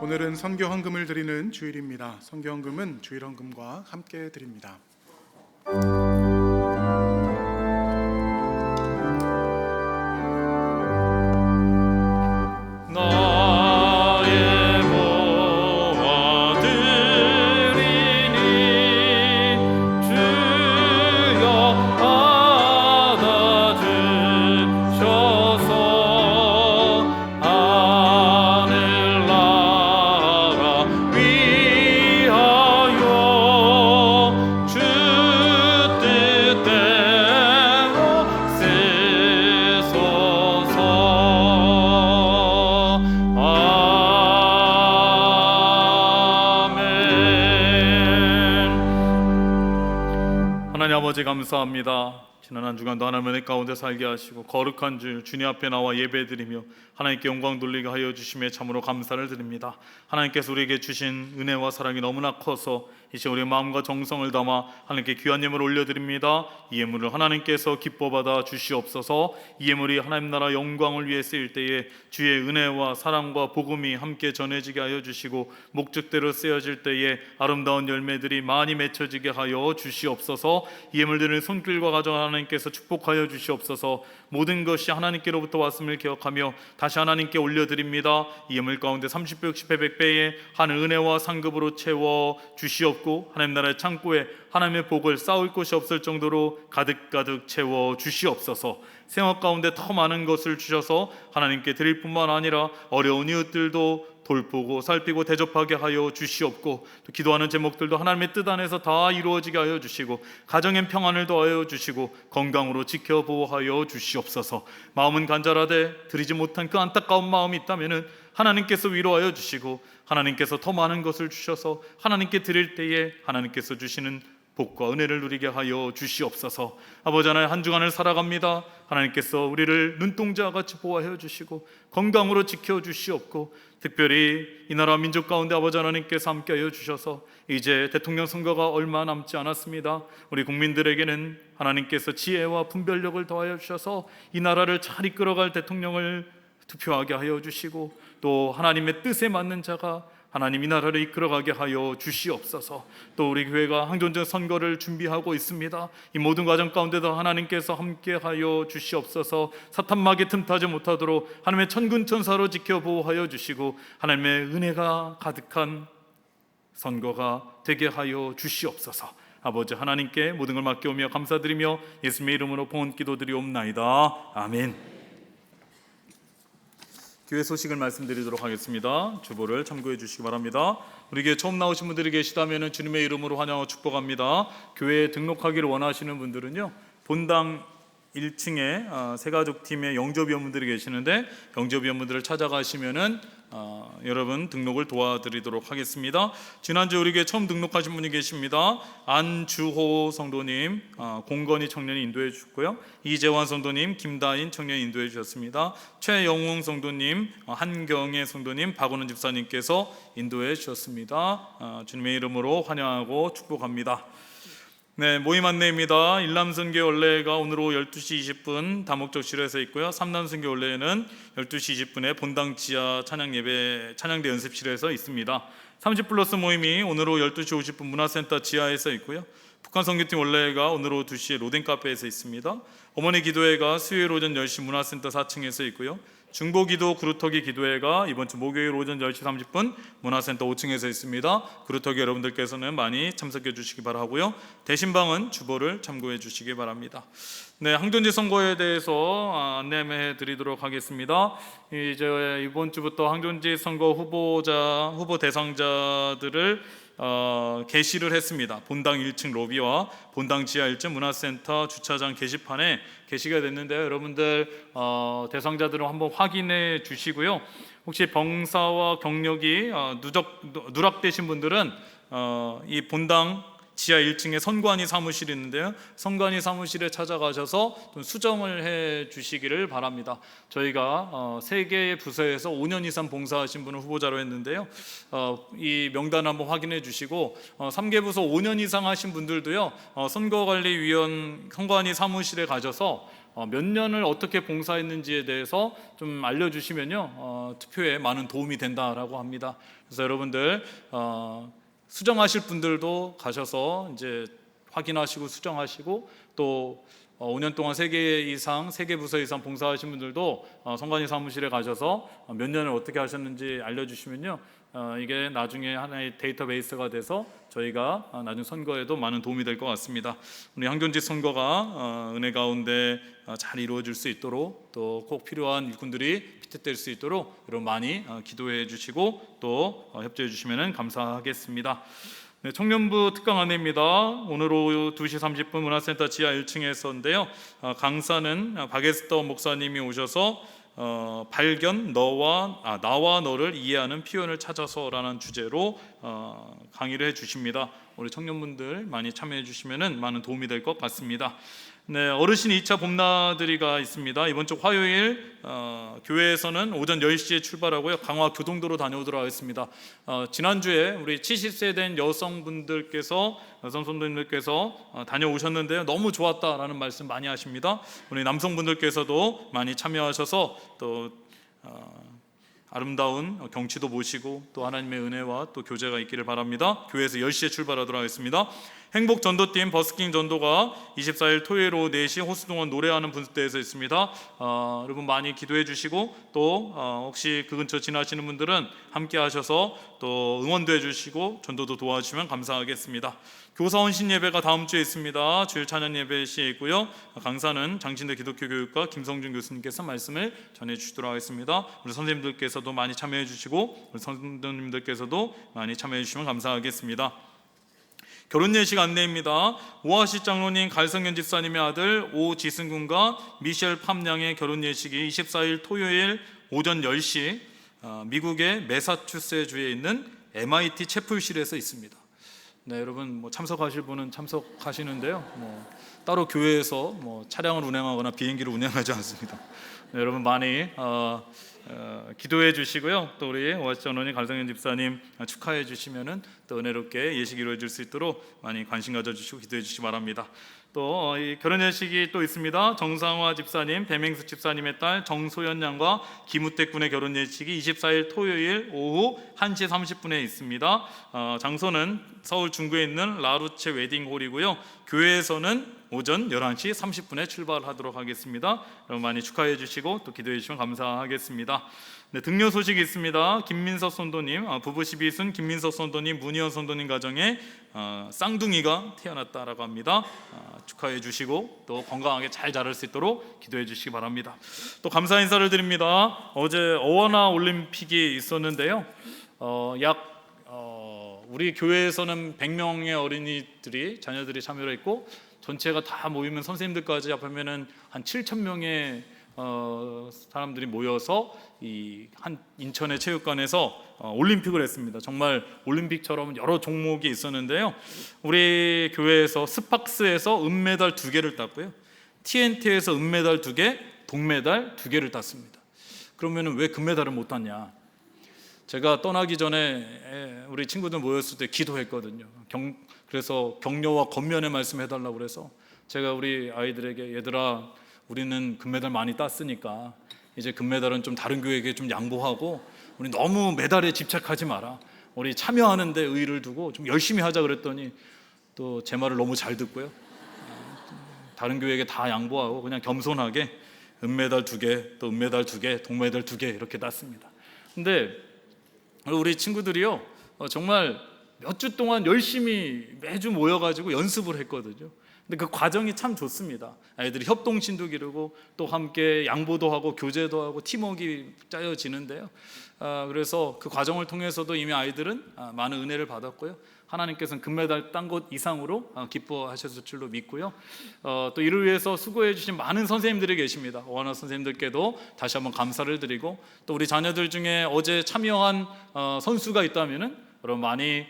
오늘은 선교 헌금을 드리는 주일입니다. 선교 헌금은 주일 헌금과 함께 드립니다. 나의 아버지 감사합니다. 지난 한 주간도 하나님의 은혜 가운데 살게 하시고 거룩한 주님 앞에 나와 예배드리며 하나님께 영광 돌리게 하여 주심에 참으로 감사를 드립니다. 하나님께서 우리에게 주신 은혜와 사랑이 너무나 커서 이제 우리의 마음과 정성을 담아 하나님께 귀한 예물을 올려드립니다. 이 예물을 하나님께서 기뻐 받아 주시옵소서. 이 예물이 하나님 나라 영광을 위해 쓰일 때에 주의 은혜와 사랑과 복음이 함께 전해지게 하여 주시고 목적대로 쓰여질 때에 아름다운 열매들이 많이 맺혀지게 하여 주시옵소서. 이 예물들을 손길과 가정 하나님께서 축복하여 주시옵소서. 모든 것이 하나님께로부터 왔음을 기억하며 다시 하나님께 올려드립니다. 이 예물 가운데 30배, 60배, 100배의 한 은혜와 상급으로 채워 주시옵고 하나님 나라의 창고에 하나님의 복을 쌓을 곳이 없을 정도로 가득가득 채워 주시옵소서. 생활 가운데 더 많은 것을 주셔서 하나님께 드릴 뿐만 아니라 어려운 이웃들도 돌보고 살피고 대접하게 하여 주시옵고 또 기도하는 제목들도 하나님의 뜻 안에서 다 이루어지게 하여 주시고 가정엔 평안을 더하여 주시고 건강으로 지켜보호하여 주시옵소서. 마음은 간절하되 드리지 못한 그 안타까운 마음이 있다면 하나님께서 위로하여 주시고 하나님께서 더 많은 것을 주셔서 하나님께 드릴 때에 하나님께서 주시는 복과 은혜를 누리게 하여 주시옵소서. 아버지 하나님, 한 주간을 살아갑니다. 하나님께서 우리를 눈동자같이 보호하여 주시고 건강으로 지켜주시옵고 특별히 이 나라 민족 가운데 아버지 하나님께서 함께하여 주셔서 이제 대통령 선거가 얼마 남지 않았습니다. 우리 국민들에게는 하나님께서 지혜와 분별력을 더하여 주셔서 이 나라를 잘 이끌어갈 대통령을 투표하게 하여 주시고 또 하나님의 뜻에 맞는 자가 하나님 이 나라를 이끌어가게 하여 주시옵소서. 또 우리 교회가 항전적 선거를 준비하고 있습니다. 이 모든 과정 가운데도 하나님께서 함께하여 주시옵소서. 사탄마귀 틈타지 못하도록 하나님의 천군천사로 지켜보호하여 주시고 하나님의 은혜가 가득한 선거가 되게 하여 주시옵소서. 아버지 하나님께 모든 걸 맡겨오며 감사드리며 예수님의 이름으로 봉헌 기도드리옵나이다. 아멘. 교회 소식을 말씀드리도록 하겠습니다. 주보를 참고해 주시기 바랍니다. 우리 교회 처음 나오신 분들이 계시다면 주님의 이름으로 환영하고 축복합니다. 교회에 등록하기를 원하시는 분들은요, 본당 1층에 새가족팀의 영접위원분들이 계시는데 영접위원분들을 찾아가시면은 여러분 등록을 도와드리도록 하겠습니다. 지난주 우리 교회 처음 등록하신 분이 계십니다. 안주호 성도님 공건희 청년이 인도해 주셨고요. 이재환 성도님, 김다인 청년이 인도해 주셨습니다. 최영웅 성도님, 한경애 성도님, 박원은 집사님께서 인도해 주셨습니다. 주님의 이름으로 환영하고 축복합니다. 네, 모임 안내입니다. 일남선교 원래가 오늘 오후 12시 20분 다목적실에서 있고요. 삼남선교 원래는 12시 20분에 본당 지하 찬양대 연습실에서 있습니다. 30플러스 모임이 오늘 오후 12시 50분 문화센터 지하에서 있고요. 북한 선교팀 원래가 오늘 오후 2시에 로덴 카페에서 있습니다. 어머니 기도회가 수요일 오전 10시 문화센터 4층에서 있고요. 중보기도 그루터기 기도회가 이번 주 목요일 오전 10시 30분 문화센터 5층에서 있습니다. 그루터기 여러분들께서는 많이 참석해 주시기 바라고요. 대신방은 주보를 참고해 주시기 바랍니다. 네, 항전지 선거에 대해서 안내해 드리도록 하겠습니다. 이제 이번 주부터 항전지 선거 후보 대상자들을 게시를 했습니다. 본당 1층 로비와 본당 지하 1층 문화센터 주차장 게시판에 게시가 됐는데 여러분들 대상자들을 한번 확인해 주시고요. 혹시 병사와 경력이 누락되신 분들은 이 본당 지하 1층에 선관위 사무실이 있는데요. 선관위 사무실에 찾아가셔서 좀 수정을 해 주시기를 바랍니다. 저희가 3개의 부서에서 5년 이상 봉사하신 분을 후보자로 했는데요. 이 명단 한번 확인해 주시고 3개 부서 5년 이상 하신 분들도요. 선거관리위원 선관위 사무실에 가셔서 몇 년을 어떻게 봉사했는지에 대해서 좀 알려주시면요. 투표에 많은 도움이 된다라고 합니다. 그래서 여러분들 수정하실 분들도 가셔서 이제 확인하시고 수정하시고 또 5년 동안 3개 부서 이상 봉사하신 분들도 선관위 사무실에 가셔서 몇 년을 어떻게 하셨는지 알려주시면요. 이게 나중에 하나의 데이터베이스가 돼서 저희가 나중 선거에도 많은 도움이 될 것 같습니다. 우리 항전지 선거가 은혜 가운데 잘 이루어질 수 있도록 또 꼭 필요한 일꾼들이 피tet될 수 있도록 여러분 많이 기도해 주시고 또 협조해 주시면 감사하겠습니다. 네, 청년부 특강 안내입니다. 오늘 오후 2시 30분 문화센터 지하 1층에서인데요. 강사는 박에스더 목사님이 오셔서 발견 나와 너를 이해하는 표현을 찾아서라는 주제로 강의를 해주십니다. 우리 청년분들 많이 참여해 주시면은 많은 도움이 될 것 같습니다. 네, 어르신 2차 봄나들이가 있습니다. 이번 주 화요일 교회에서는 오전 10시에 출발하고요. 강화 교동도로 다녀오도록 하겠습니다. 지난주에 우리 70세 된 여성 선생님들께서 다녀오셨는데요. 너무 좋았다라는 말씀 많이 하십니다. 우리 남성분들께서도 많이 참여하셔서 또 아름다운 경치도 보시고 또 하나님의 은혜와 또 교제가 있기를 바랍니다. 교회에서 10시에 출발하도록 하겠습니다. 행복 전도팀 버스킹 전도가 24일 토요일 오후 4시 호수동원 노래하는 분수대에서 있습니다. 여러분 많이 기도해 주시고 또 혹시 그 근처 지나시는 분들은 함께 하셔서 또 응원도 해주시고 전도도 도와주시면 감사하겠습니다. 교사 헌신 예배가 다음 주에 있습니다. 주일 찬양 예배 시에 있고요. 강사는 장신대 기독교 교육과 김성준 교수님께서 말씀을 전해 주시도록 하겠습니다. 우리 선생님들께서도 많이 참여해 주시고 우리 선생님들께서도 많이 참여해 주시면 감사하겠습니다. 결혼 예식 안내입니다. 오아시 장로님 갈성현 집사님의 아들 오지승 군과 미셸 팜양의 결혼 예식이 24일 토요일 오전 10시 미국의 매사추세주에 있는 MIT 채플실에서 있습니다. 네, 여러분 참석하실 분은 참석하시는데요. 따로 교회에서 차량을 운행하거나 비행기를 운행하지 않습니다. 네, 여러분 많이 기도해 주시고요. 또 우리 오아시 장로님 갈성현 집사님 축하해 주시면은 또 은혜롭게 예식이 이루어질 수 있도록 많이 관심 가져주시고 기도해 주시기 바랍니다. 또 이 결혼 예식이 또 있습니다. 정상화 집사님, 배맹수 집사님의 딸 정소연 양과 김우택 군의 결혼 예식이 24일 토요일 오후 1시 30분에 있습니다. 장소는 서울 중구에 있는 라루체 웨딩홀이고요. 교회에서는 오전 11시 30분에 출발하도록 하겠습니다. 여러분 많이 축하해 주시고 또 기도해 주시면 감사하겠습니다. 네, 등려 소식이 있습니다. 김민석 선도님, 부부 12순 김민석 선도님, 문희원 선도님 가정에 쌍둥이가 태어났다라고 합니다. 축하해 주시고 또 건강하게 잘 자랄 수 있도록 기도해 주시기 바랍니다. 또 감사 인사를 드립니다. 어제 어워나 올림픽이 있었는데요. 우리 교회에서는 100명의 어린이들이 자녀들이 참여를 했고 전체가 다 모이면 선생님들까지 합하면은 한 7,000명의 사람들이 모여서 한 인천의 체육관에서 올림픽을 했습니다. 정말 올림픽처럼 여러 종목이 있었는데요. 우리 교회에서 스팍스에서 은메달 2개를 땄고요. TNT에서 은메달 2개, 동메달 2개를 땄습니다. 그러면 왜 금메달을 못 땄냐? 제가 떠나기 전에 우리 친구들 모였을 때 기도했거든요. 그래서 격려와 권면의 말씀 해달라고 그래서 제가 우리 아이들에게 얘들아 우리는 금메달 많이 땄으니까 이제 금메달은 좀 다른 교회에게 좀 양보하고 우리 너무 메달에 집착하지 마라. 우리 참여하는데 의의를 두고 좀 열심히 하자 그랬더니 또 제 말을 너무 잘 듣고요. 다른 교회에게 다 양보하고 그냥 겸손하게 은메달 2개, 또 은메달 2개, 동메달 2개 이렇게 땄습니다. 근데 우리 친구들이요 정말 몇 주 동안 열심히 매주 모여가지고 연습을 했거든요. 근데 그 과정이 참 좋습니다. 아이들이 협동심도 기르고 또 함께 양보도 하고 교제도 하고 팀워크가 짜여지는데요. 그래서 그 과정을 통해서도 이미 아이들은 많은 은혜를 받았고요. 하나님께서는 금메달 딴 것 이상으로 기뻐하셨을 줄로 믿고요. 또 이를 위해서 수고해 주신 많은 선생님들이 계십니다. 오하나 선생님들께도 다시 한번 감사를 드리고 또 우리 자녀들 중에 어제 참여한 선수가 있다면은 여러분 많이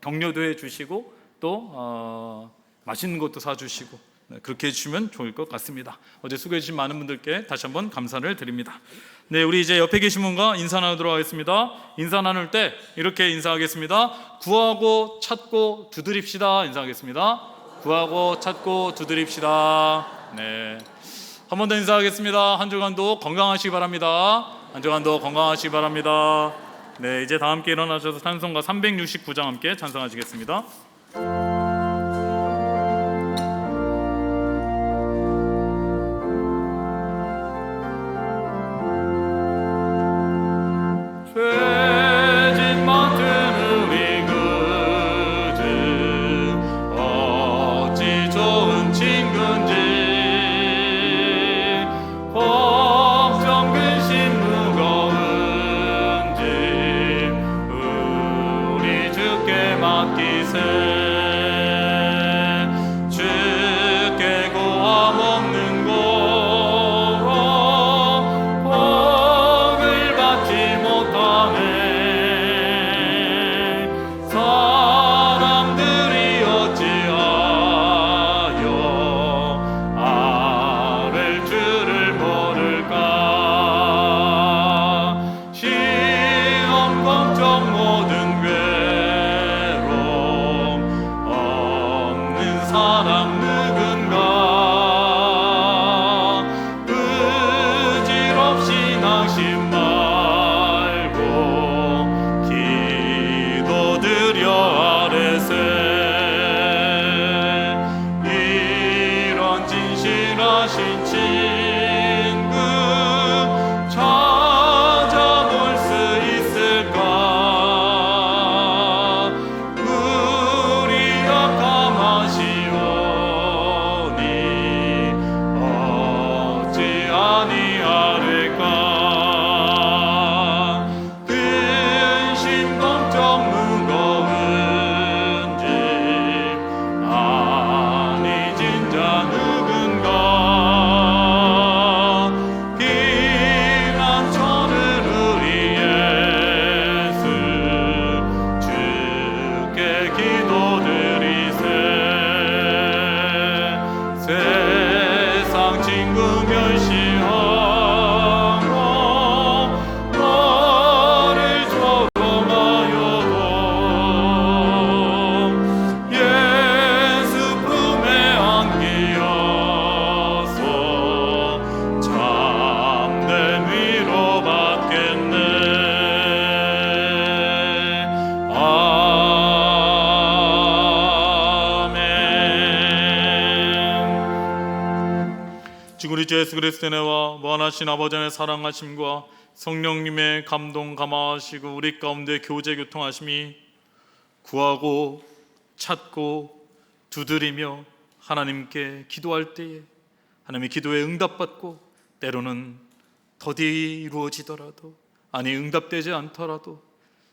격려도 해 주시고 또 맛있는 것도 사주시고 그렇게 해주시면 좋을 것 같습니다. 어제 수고해 주신 많은 분들께 다시 한번 감사를 드립니다. 네, 우리 이제 옆에 계신 분과 인사 나누도록 하겠습니다. 인사 나눌 때 이렇게 인사하겠습니다. 구하고 찾고 두드립시다. 인사하겠습니다. 구하고 찾고 두드립시다. 네, 한 번 더 인사하겠습니다. 한 주간도 건강하시기 바랍니다. 한 주간도 건강하시기 바랍니다. 네, 이제 다 함께 일어나셔서 찬송가 369장 함께 찬송하시겠습니다. 죄진 많은 우리 그들 어찌 좋은 친구인지 걱정 근심 무거운 짐 우리 주께 맡기세 주께 고함 없는 곳 주 예수 그리스도의 은혜와 무한하신 아버지 의 사랑하심과 성령님의 감동 감화하시고 우리 가운데 교제 교통하심이 구하고 찾고 두드리며 하나님께 기도할 때에 하나님의 기도에 응답받고 때로는 더디 이루어지더라도 아니 응답되지 않더라도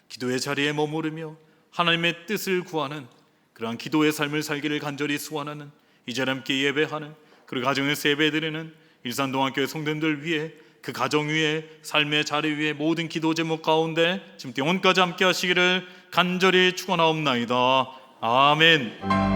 기도의 자리에 머무르며 하나님의 뜻을 구하는 그러한 기도의 삶을 살기를 간절히 소원하는 이 자리에 함께 예배하는 그리고 가정에서 예배드리는 일산동학교의 성도님들 위해 그 가정 위에 삶의 자리 위에 모든 기도 제목 가운데 지금 영혼까지 함께 하시기를 간절히 축원하옵나이다. 아멘.